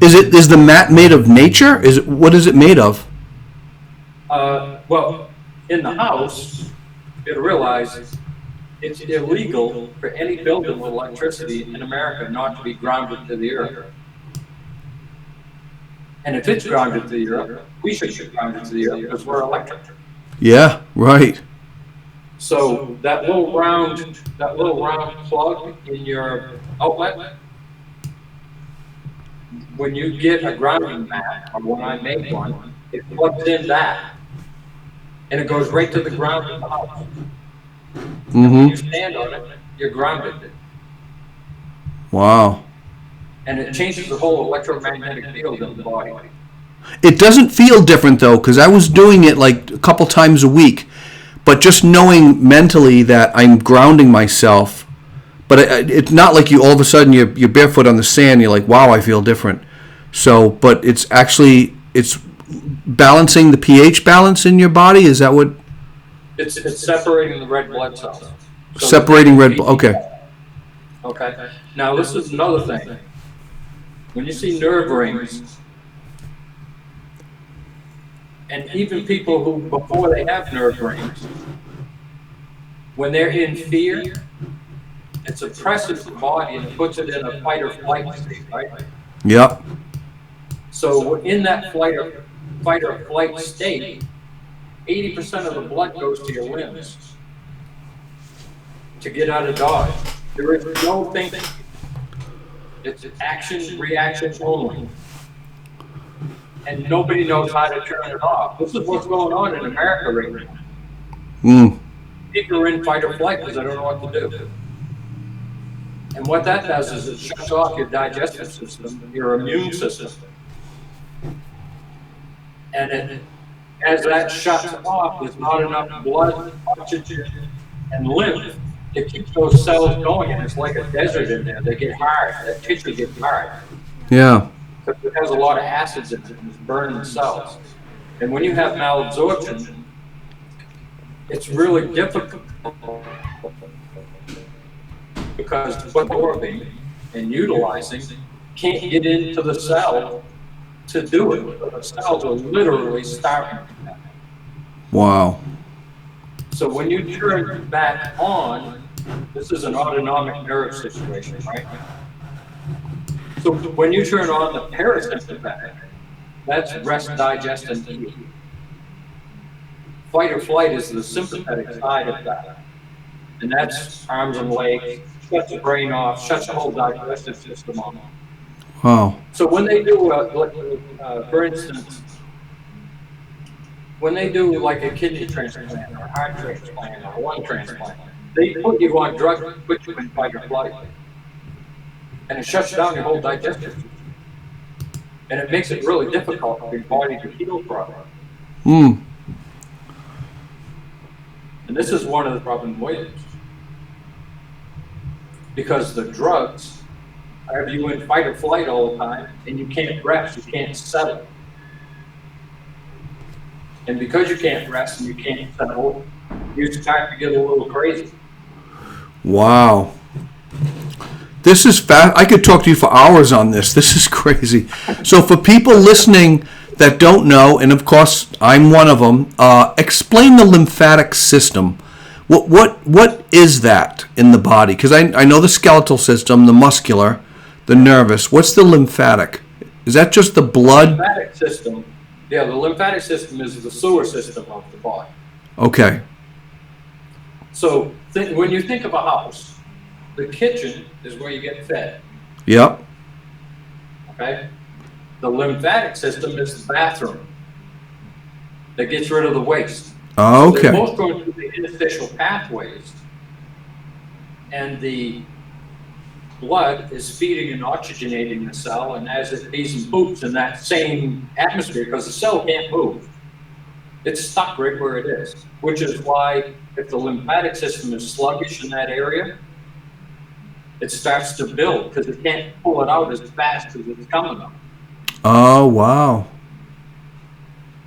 Is the mat made of nature? What is it made of? Well, in the house, you gotta realize it's illegal for any building with electricity in America not to be grounded to the earth. And if it's grounded to the earth, we should be grounded to the earth because we're electric. Yeah, right. So that little round plug in your outlet, when you get a grounding mat, or when I make one, it plugs in that, and it goes right to the ground of the house. When you stand on it, you're grounded. Wow. And it changes the whole electromagnetic field in the body. It doesn't feel different though, because I was doing it like a couple times a week, but just knowing mentally that I'm grounding myself. But it's not like you all of a sudden you're barefoot on the sand. You're like, wow, I feel different. So, but it's balancing the pH balance in your body. Is that what? It's separating the red blood cells. So Separating red blood. Okay. Okay. Now this is another thing. When you see nerve rings, and even people who, before they have nerve rings, when they're in fear, it suppresses the body and it puts it in a fight or flight state, right? Yep. So in that fight or flight state, 80% of the blood goes to your limbs to get out of dodge. There is no thinking. It's action, reaction only. And nobody knows how to turn it off. This is what's going on in America right now. People are in fight or flight because they don't know what to do. And what that does is it shuts off your digestive system, your immune system. And as that shuts off, there's not enough blood, oxygen, and lymph to keep those cells going. And it's like a desert in there. They get hard. That tissue gets hard. Yeah. Because it has a lot of acids in it and it's burning the cells. And when you have malabsorption, it's really difficult because absorbing and utilizing can't get into the cell to do it. The cells are literally starving. Wow. So when you turn back on, this is an autonomic nerve situation, right? So when you turn on the parasympathetic, that's rest, digest, and eat. Fight or flight is the sympathetic side of that. And that's arms and legs, shuts the brain off, shuts the whole digestive system off. Wow. So when they do, for instance, when they do like a kidney transplant or a heart transplant or a lung transplant, they put you on drugs to put you in fight or flight. And it shuts down your whole digestive system. And it makes it really difficult for your body to heal properly. And this is one of the problems with it. Because the drugs have you in fight or flight all the time, and you can't rest, you can't settle. And because you can't rest and you can't settle, you start to get a little crazy. Wow. This is fast. I could talk to you for hours on this. This is crazy. So for people listening that don't know, and of course I'm one of them, explain the lymphatic system. What is that in the body? Because I know the skeletal system, the muscular, the nervous. What's the lymphatic? Is that just the blood? The lymphatic system. Yeah, the lymphatic system is the sewer system of the body. Okay. So when you think of a house, the kitchen is where you get fed. Yep. Okay? The lymphatic system is the bathroom that gets rid of the waste. Okay. So they're both going through the interstitial pathways, and the blood is feeding and oxygenating the cell, and as it feeds and poops in that same atmosphere, because the cell can't move, it's stuck right where it is, which is why if the lymphatic system is sluggish in that area, it starts to build because it can't pull it out as fast as it's coming up. Oh, wow.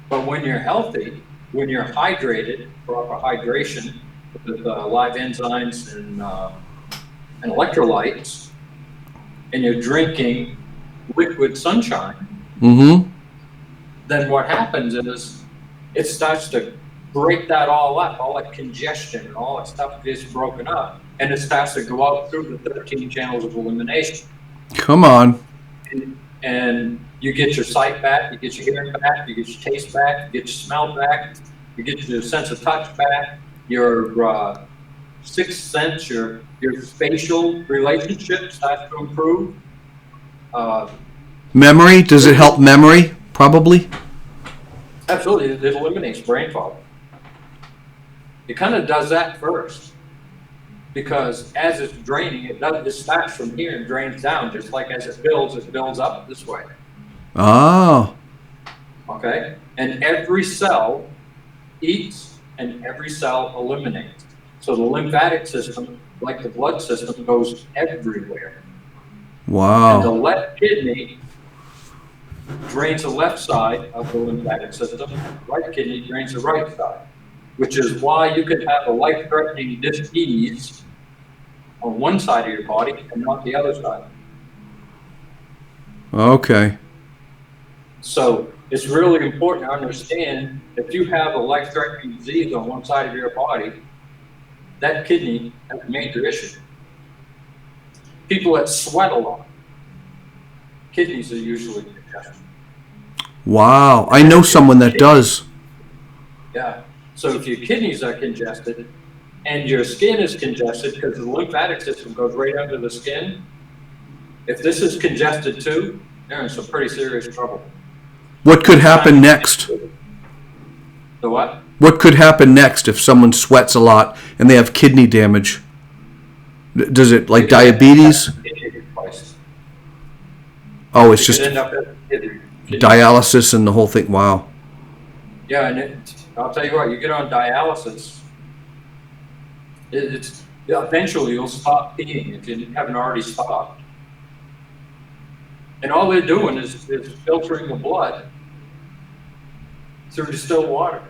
But when you're healthy, when you're hydrated, proper hydration with live enzymes and electrolytes, and you're drinking liquid sunshine, Mm-hmm. then what happens is it starts to break that all up, all that congestion and all that stuff gets broken up, and it starts to go out through the 13 channels of elimination. Come on. And you get your sight back, you get your hearing back, you get your taste back, you get your smell back, you get your sense of touch back, your sixth sense, your spatial relationship starts to improve. Memory? Does it help memory? Probably. Absolutely, it eliminates brain fog. It kind of does that first, because as it's draining, it starts from here and drains down, just like as it builds up this way. Oh. Okay? And every cell eats and every cell eliminates. So the lymphatic system, like the blood system, goes everywhere. And the Wow. left kidney drains the left side of the lymphatic system, the right kidney drains the right side, which is why you could have a life-threatening disease on one side of your body and not the other side. Okay. So it's really important to understand if you have a life-threatening disease on one side of your body, that kidney has a major issue. People that sweat a lot, kidneys are usually congested. Wow. I know someone that does. Yeah. So if your kidneys are congested and your skin is congested because the lymphatic system goes right under the skin, if this is congested too, you're in some pretty serious trouble. What could happen next? The what? What could happen next if someone sweats a lot and they have kidney damage? Does it, like diabetes? Kidney replaced. Oh, it's You just could end up with kidney. dialysis and the whole thing. Wow. Yeah, and I'll tell you what, you get on dialysis, it's eventually you'll stop peeing if you haven't already stopped. And all they're doing is filtering the blood through distilled water.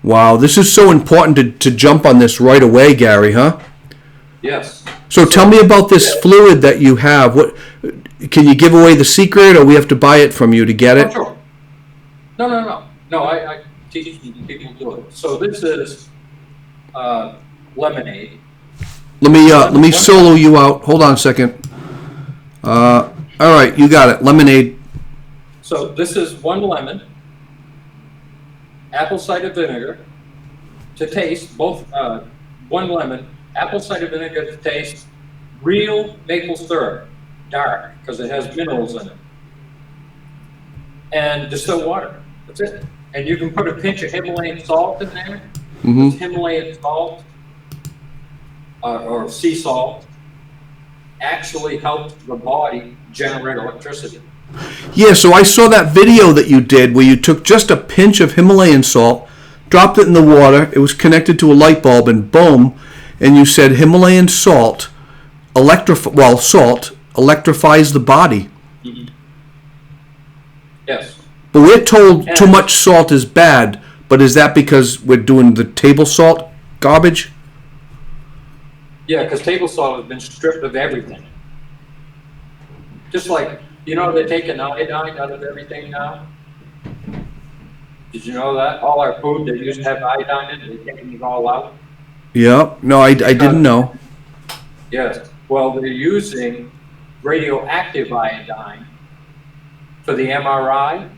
Wow. This is so important to jump on this right away, Gary, huh? Yes. So tell me about this fluid that you have. What can you give away the secret, or we have to buy it from you to get Oh, it? sure. No, I teach people do it. So this is lemonade. Let me solo you out. Hold on a second. All right, you got it. Lemonade. So this is 1 lemon, apple cider vinegar to taste, both 1 lemon, apple cider vinegar to taste, real maple syrup, dark, because it has minerals in it, and distilled water. That's it. And you can put a pinch of Himalayan salt in there. Mm-hmm. This Himalayan salt or sea salt actually helps the body generate electricity. Yeah, so I saw that video that you did where you took just a pinch of Himalayan salt, dropped it in the water, it was connected to a light bulb, and boom, and you said Himalayan salt salt electrifies the body. Yes. But we're told too much salt is bad, but is that because we're doing the table salt garbage? Yeah, because table salt has been stripped of everything. Just like, they're taking iodine out of everything now. Did you know that? All our food that used to have iodine in it, they're taking it all out. Yeah, no, I didn't know. Yes. Well, they're using radioactive iodine for the MRI,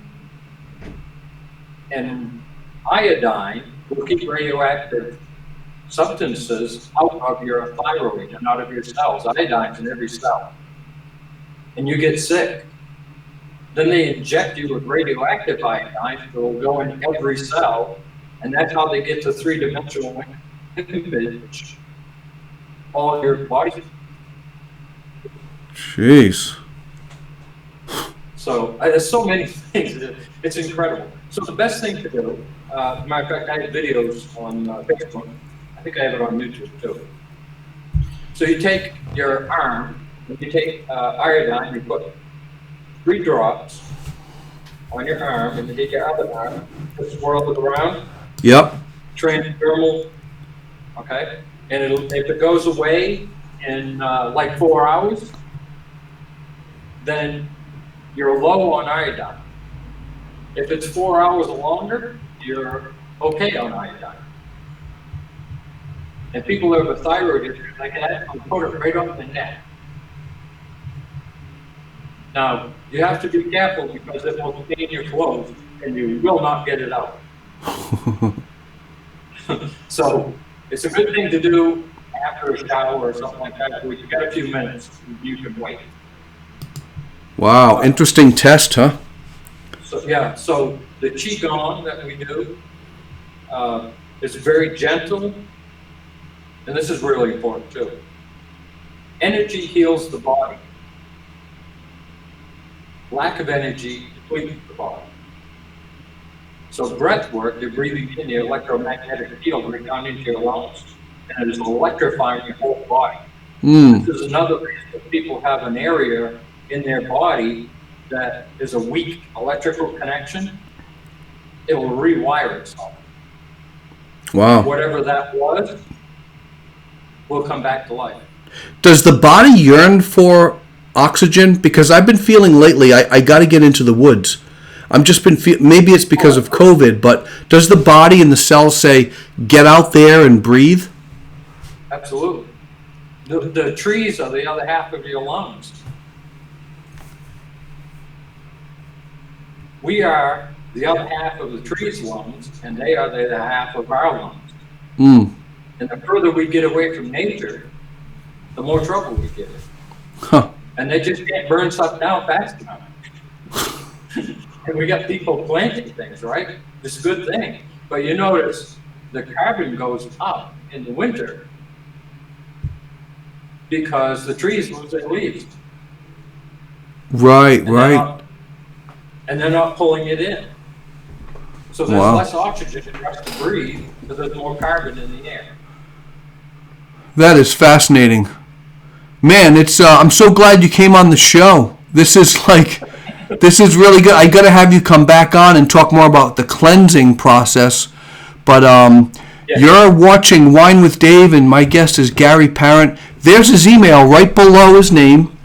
and iodine will keep radioactive substances out of your thyroid and out of your cells. Iodine's in every cell. And you get sick. Then they inject you with radioactive iodine, so it'll go in every cell, and that's how they get to 3-dimensional image all of your body. Jeez. So there's so many things. It's incredible. So the best thing to do, matter of fact, I have videos on Facebook. I think I have it on YouTube too. So you take your arm, you take iodine, you put 3 drops on your arm, and you take your other arm, just swirl it around, Yep. transdermal, okay? And if it goes away in like 4 hours, then you're low on iodine. If it's 4 hours or longer, you're okay on iodine. And people who have a thyroid issue like that, I'll put it right up the neck. Now, you have to be careful because it will stain your clothes and you will not get it out. So it's a good thing to do after a shower or something like that, where you got a few minutes, you can wait. Wow, interesting test, huh? So yeah, so the Qigong that we do is very gentle, and this is really important too. Energy heals the body. Lack of energy depletes the body. So breath work, you're breathing in the electromagnetic field right down into your lungs, and it is electrifying your whole body. Mm. This is another reason that people have an area in their body that is a weak electrical connection. It will rewire itself. Wow. Whatever that was will come back to life. Does the body yearn for oxygen? Because I've been feeling lately, I got to get into the woods. I'm just been maybe it's because of COVID, but does the body and the cells say, get out there and breathe? Absolutely. The trees are the other half of your lungs. We are the other half of the tree's lungs, and they are the other half of our lungs. Mm. And the further we get away from nature, the more trouble we get in. Huh. And they just can't burn stuff down fast enough. And we got people planting things, right? It's a good thing. But you notice the carbon goes up in the winter because the trees lose their leaves. Right, And right. they're not pulling it in. So there's Wow. less oxygen for us to breathe because there's more carbon in the air. That is fascinating. Man, it's I'm so glad you came on the show. This is really good. I got to have you come back on and talk more about the cleansing process. But you're watching Wine with Dave, and my guest is Gary Parent. There's his email right below his name.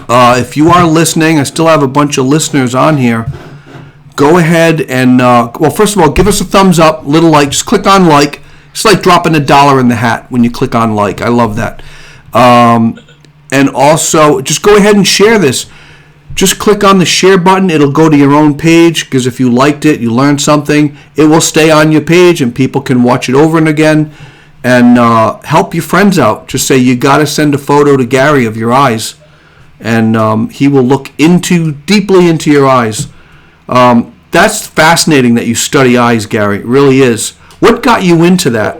If you are listening, I still have a bunch of listeners on here. Go ahead and, well, first of all, give us a thumbs up, little like, just click on like. It's like dropping $1 in the hat when you click on like. I love that. And also, just go ahead and share this. Just click on the share button. It'll go to your own page, because if you liked it, you learned something, it will stay on your page and people can watch it over and again and help your friends out. Just say, you got to send a photo to Gary of your eyes, and he will look deeply into your eyes. That's fascinating that you study eyes, Gary. It really is. What got you into that?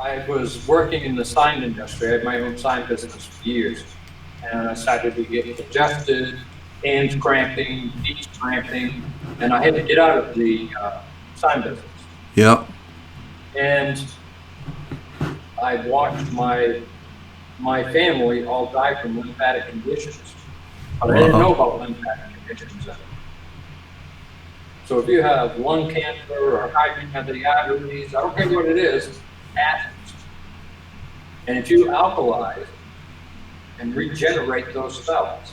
I was working in the sign industry. I had my own sign business for years. And I started to get congested, hands cramping, feet cramping, and I had to get out of the sign business. Yeah. And I watched my family all die from lymphatic conditions. But I didn't know about lymphatic conditions then. So if you have lung cancer or hardening of the arteries, I don't care what it is, acids. And if you alkalize and regenerate those cells,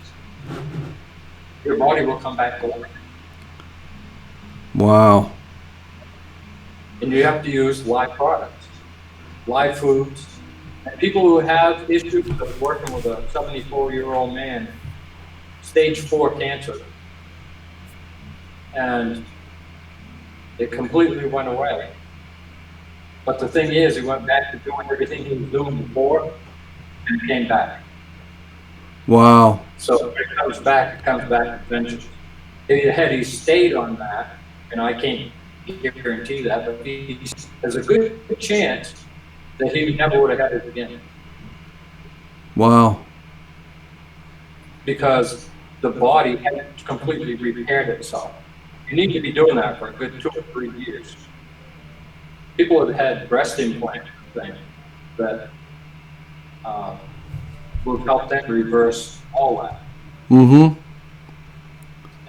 your body will come back to life. Wow. And you have to use live products, live foods. And people who have issues of working with a 74-year-old man, stage 4 cancer, and it completely went away. But the thing is, he went back to doing everything he was doing before, and it came back. Wow. So if it comes back with vengeance. Had he stayed on that, and I can't guarantee that, but there's a good chance that he never would have had it again. Wow. Because the body hadn't completely repaired itself. You need to be doing that for a good 2 or 3 years. People have had breast implant things that will help them reverse all that. Mm-hmm.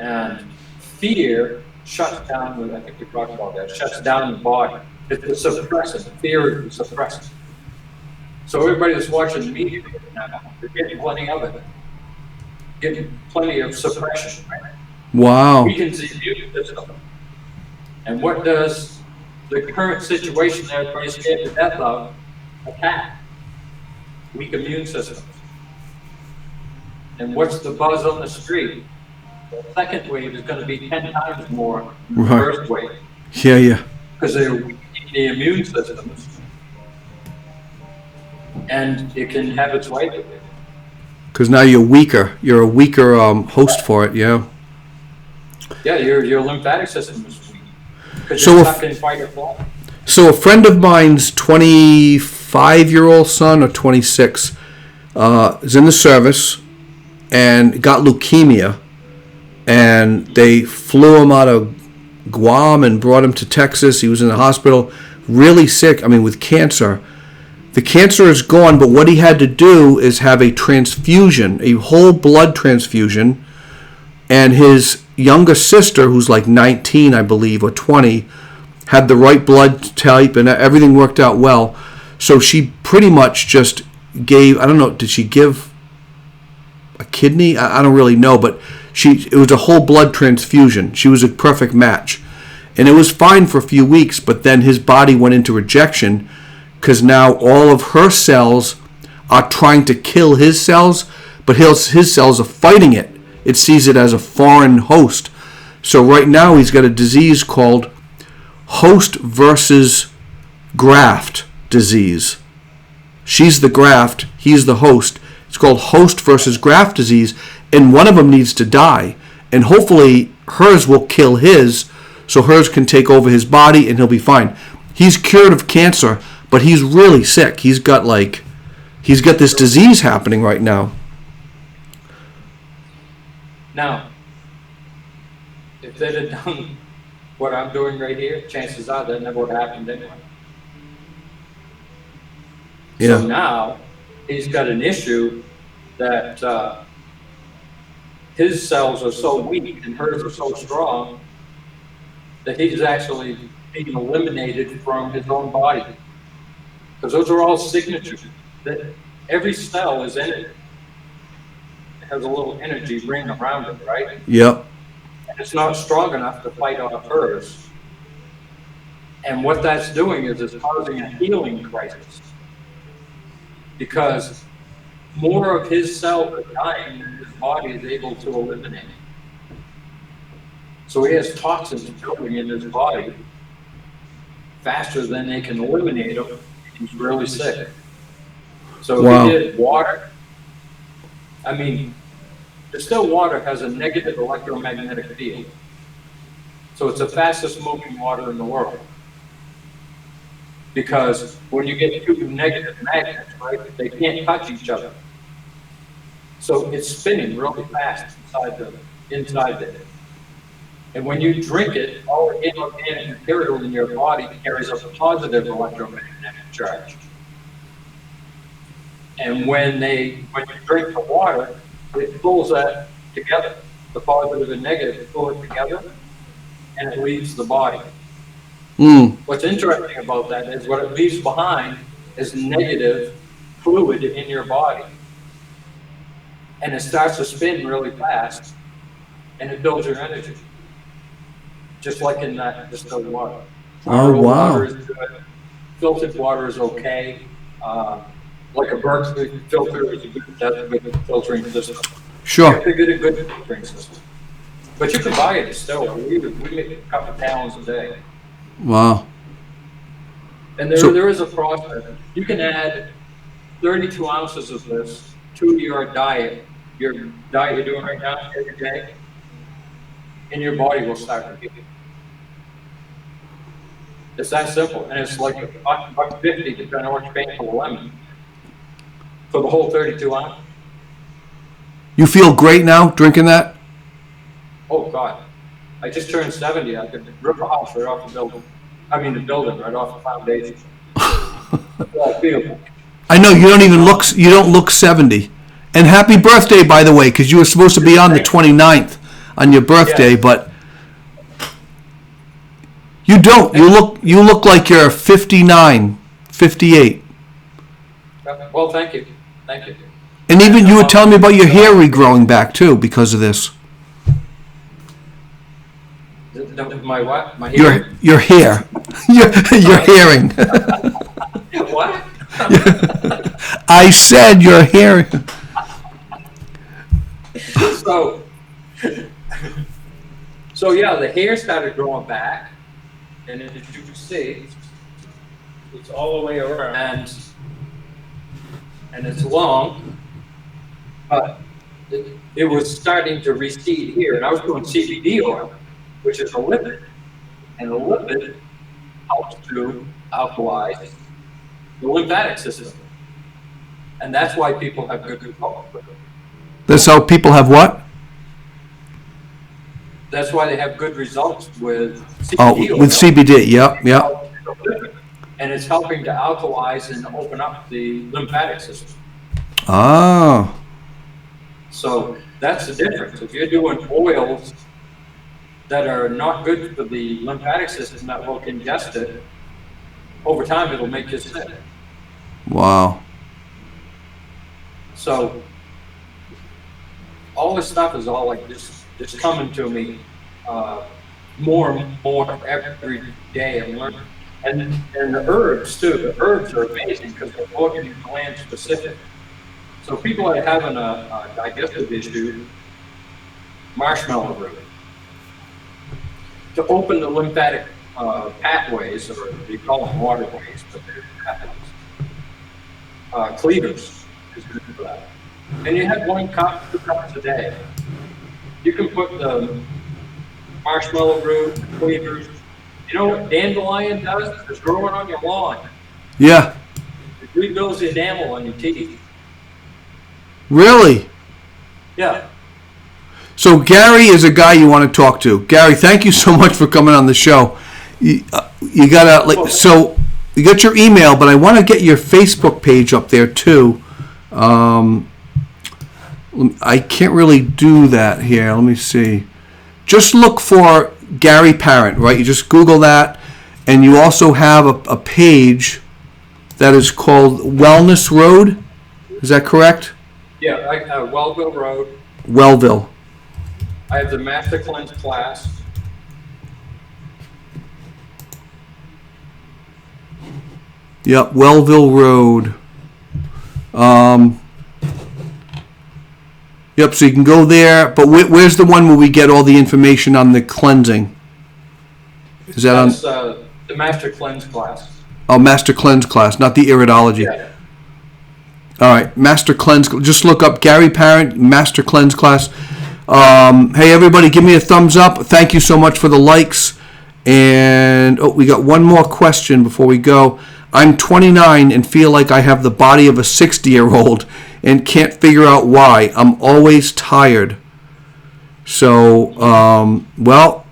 And fear shuts down, I think we talked about that, shuts down the body. It's a suppressant. Fear is a suppressant. So everybody that's watching the media right now, they're getting plenty of it. Getting plenty of suppression, right? Wow. Weakens the immune system. And what does the current situation that everybody's scared to death of attack? Weak immune systems. And what's the buzz on the street? The second wave is going to be 10 times more than the Right. first wave. Yeah. Because they're weakening the immune systems. And it can have its way with it. Because now you're weaker. You're a weaker host for it. Yeah. Yeah, your lymphatic system is weak. Because So you're if- stuck in fight or flight. So a friend of mine's 25-year-old son, or 26, is in the service and got leukemia, and they flew him out of Guam and brought him to Texas. He was in the hospital, really sick, with cancer. The cancer is gone, but what he had to do is have a transfusion, a whole blood transfusion, and his younger sister, who's like 19, I believe, or 20, had the right blood type, and everything worked out well. So she pretty much just gave, I don't know, did she give a kidney? I don't really know, but it was a whole blood transfusion. She was a perfect match. And it was fine for a few weeks, but then his body went into rejection because now all of her cells are trying to kill his cells, but his cells are fighting it. It sees it as a foreign host. So right now he's got a disease called host versus graft disease. She's the graft, he's the host. It's called host versus graft disease, and one of them needs to die. And hopefully hers will kill his, so hers can take over his body and he'll be fine. He's cured of cancer, but he's really sick. He's got this disease happening right now. Now, if they'd have done what I'm doing right here, chances are that never would have happened anyway. Yeah. So now he's got an issue that his cells are so weak and hers are so strong that he's actually being eliminated from his own body. Because those are all signatures. That every cell is in it. It has a little energy ring around it, right? Yep. And it's not strong enough to fight off hers. And what that's doing is it's causing a healing crisis. Because more of his cells are dying than his body is able to eliminate. So he has toxins building in his body faster than they can eliminate them. He's really sick. So Wow. if he did water, distilled water has a negative electromagnetic field. So it's the fastest moving water in the world. Because when you get two negative magnets, right, they can't touch each other. So it's spinning really fast inside it. And when you drink it, all the inorganic material in your body carries a positive electromagnetic charge. And when you drink the water, it pulls that together. The positive and negative pull it together, and it leaves the body. What's interesting about that is what it leaves behind is negative fluid in your body. And it starts to spin really fast, and it builds your energy. Just like in that distilled water. Oh, Mineral wow. water is good. Filtered water is okay. Like a Berkeley filter is a good filtering system. Sure. It's a good filtering system. But you can buy it still. We make a couple gallons a day. Wow. And So- there is a process. You can add 32 ounces of this to your diet you're doing right now every day, and your body will start to heal. It's that simple, and it's like $1.50 depending on what you're paying for the lemon. For the whole 32 ounces. You feel great now drinking that? Oh God, I just turned 70. I could rip a house right off the building. The building right off the foundation. That's how I feel. I know you don't look 70, And happy birthday, by the way, because you were supposed to be on the 29th on your birthday, Yeah. but you don't. You look like you're 59, 58. Well, thank you. Thank you. And even you were telling me about your hair regrowing back too because of this. My what? My hearing? Your hair, your hearing. What? I said your hearing. So, so yeah, the hair started growing back, and as you can see, it's all the way around, and it's long, but it was starting to recede here, and I was doing CBD oil, which is a lipid, and the lipid helps to alkalize the lymphatic system, and that's why people have good results with it. That's how people have what? That's why they have good results with CBD Oh, oil. with CBD. Yep. And it's helping to alkalize and open up the lymphatic system. Oh. So that's the difference. If you're doing oils that are not good for the lymphatic system that will congest it, over time it'll make you sick. Wow. So all this stuff is all like this, just coming to me more and more every day. I'm learning. And the herbs too. The herbs are amazing because they're organ and gland specific. So people that are having a digestive issue, marshmallow root, to open the lymphatic pathways, or they call them waterways, but they're pathways. Cleavers is good for that. And you have 1 cup, 2 cups a day. You can put the marshmallow root, cleavers. You know what dandelion does? It's growing on your lawn. Yeah. It rebuilds the enamel on your teeth. Really? Yeah. So Gary is a guy you want to talk to. Gary, thank you so much for coming on the show. You gotta so you got your email, but I want to get your Facebook page up there too. I can't really do that here. Let me see. Just look for Gary Parent, right? You just Google that, and you also have a page that is called Wellness Road. Is that correct? Yeah, Wellville Road. Wellville. I have the Master Cleanse class. Yep, Wellville Road. Yep, so you can go there, but where's the one where we get all the information on the cleansing? Is that That's the Master Cleanse class. Oh, Master Cleanse class, not the iridology. Yeah. All right, Master Cleanse. Just look up Gary Parent, Master Cleanse class. Hey, everybody, give me a thumbs up. Thank you so much for the likes. And we got one more question before we go. I'm 29 and feel like I have the body of a 60-year-old and can't figure out why. I'm always tired. So, well,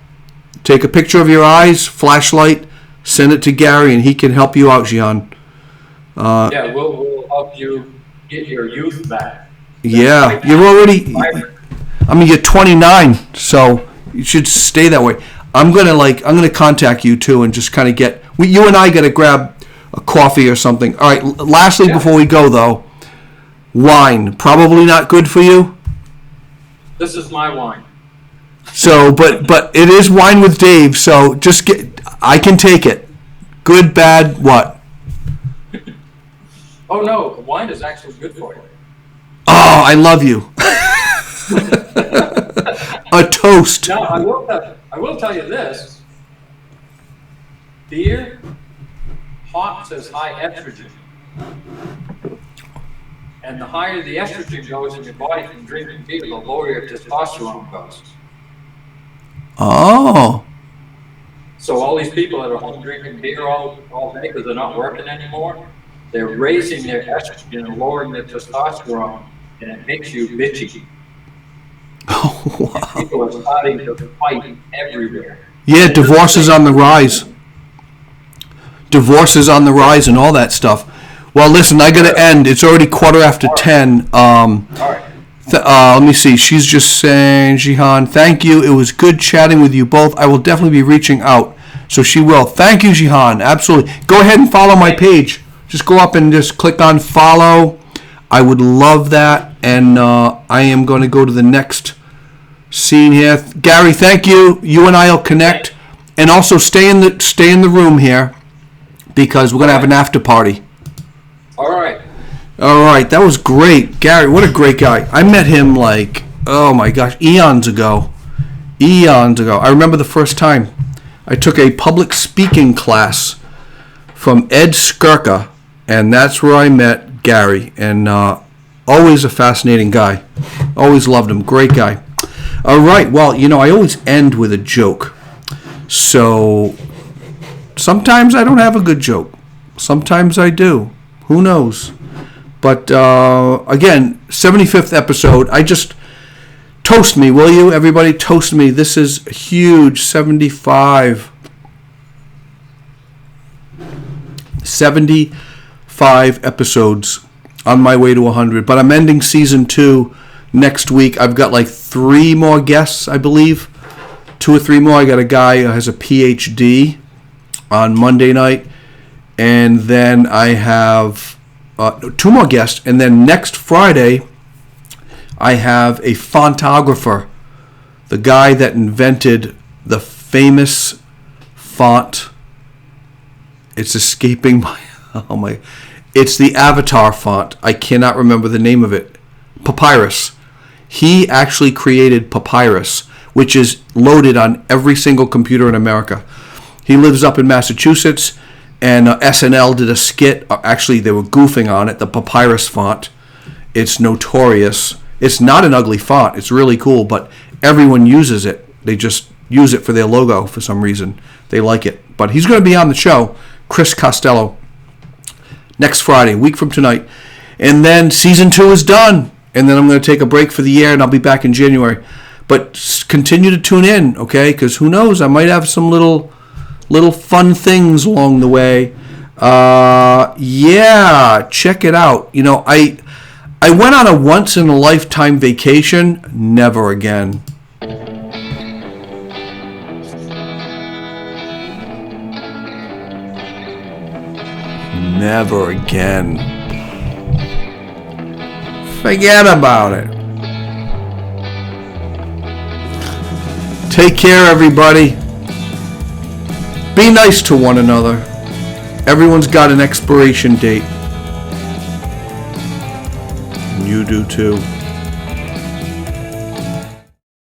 take a picture of your eyes, flashlight, send it to Gary, and he can help you out, Gian. Yeah, we'll help you get your youth back. Yeah, you're already. I mean, you're 29, so you should stay that way. I'm gonna contact you too, and just kind of get. You and I gotta grab a coffee or something. All right. Lastly, before we go though, wine probably not good for you. This is my wine. So, but it is Wine with Dave. So just I can take it. Good, bad, what? Oh no, wine is actually good for you. Oh, I love you. A toast. Now, I will tell you this. Beer, hops has high estrogen. And the higher the estrogen goes in your body from drinking beer, the lower your testosterone goes. Oh. So all these people that are home drinking beer all day because they're not working anymore, they're raising their estrogen and lowering their testosterone, and it makes you bitchy. Oh, wow. People are starting to fight everywhere. Yeah, divorce is on the rise. Divorce is on the rise and all that stuff. Well, listen, I got to end. It's already 10:15. All right. Let me see. She's just saying, Jihan, thank you. It was good chatting with you both. I will definitely be reaching out. So she will. Thank you, Jihan. Absolutely. Go ahead and follow my page. Just go up and just click on follow. I would love that. And I am going to go to the next scene here. Gary, thank you. You and I will connect. And also stay in the room here because we're going to have an after party. All right. All right, that was great. Gary, what a great guy. I met him oh my gosh, eons ago. I remember the first time I took a public speaking class from Ed Skirka, and that's where I met Gary. And always a fascinating guy. Always loved him. Great guy. All right, well, I always end with a joke. So sometimes I don't have a good joke. Sometimes I do. Who knows? But again, 75th episode. I just toast me, will you? Everybody toast me. This is huge. 75 episodes on my way to 100. But I'm ending season 2 next week. I've got 3 more guests, I believe. 2 or 3 more. I got a guy who has a PhD on Monday night. And then I have 2 more guests, and then next Friday I have a fontographer, the guy that invented the famous font. It's escaping my it's the Avatar font. I cannot remember the name of it. Papyrus. He actually created Papyrus, which is loaded on every single computer in America. He lives up in Massachusetts. And SNL did a skit. Actually, they were goofing on it, the Papyrus font. It's notorious. It's not an ugly font. It's really cool, but everyone uses it. They just use it for their logo for some reason. They like it. But he's going to be on the show, Chris Costello, next Friday, a week from tonight. And then season 2 is done. And then I'm going to take a break for the year, and I'll be back in January. But continue to tune in, okay? Because who knows? I might have some little fun things along the way. Yeah, check it out. I went on a once-in-a-lifetime vacation. Never again. Never again. Forget about it. Take care, everybody. Be nice to one another. Everyone's got an expiration date. And you do too.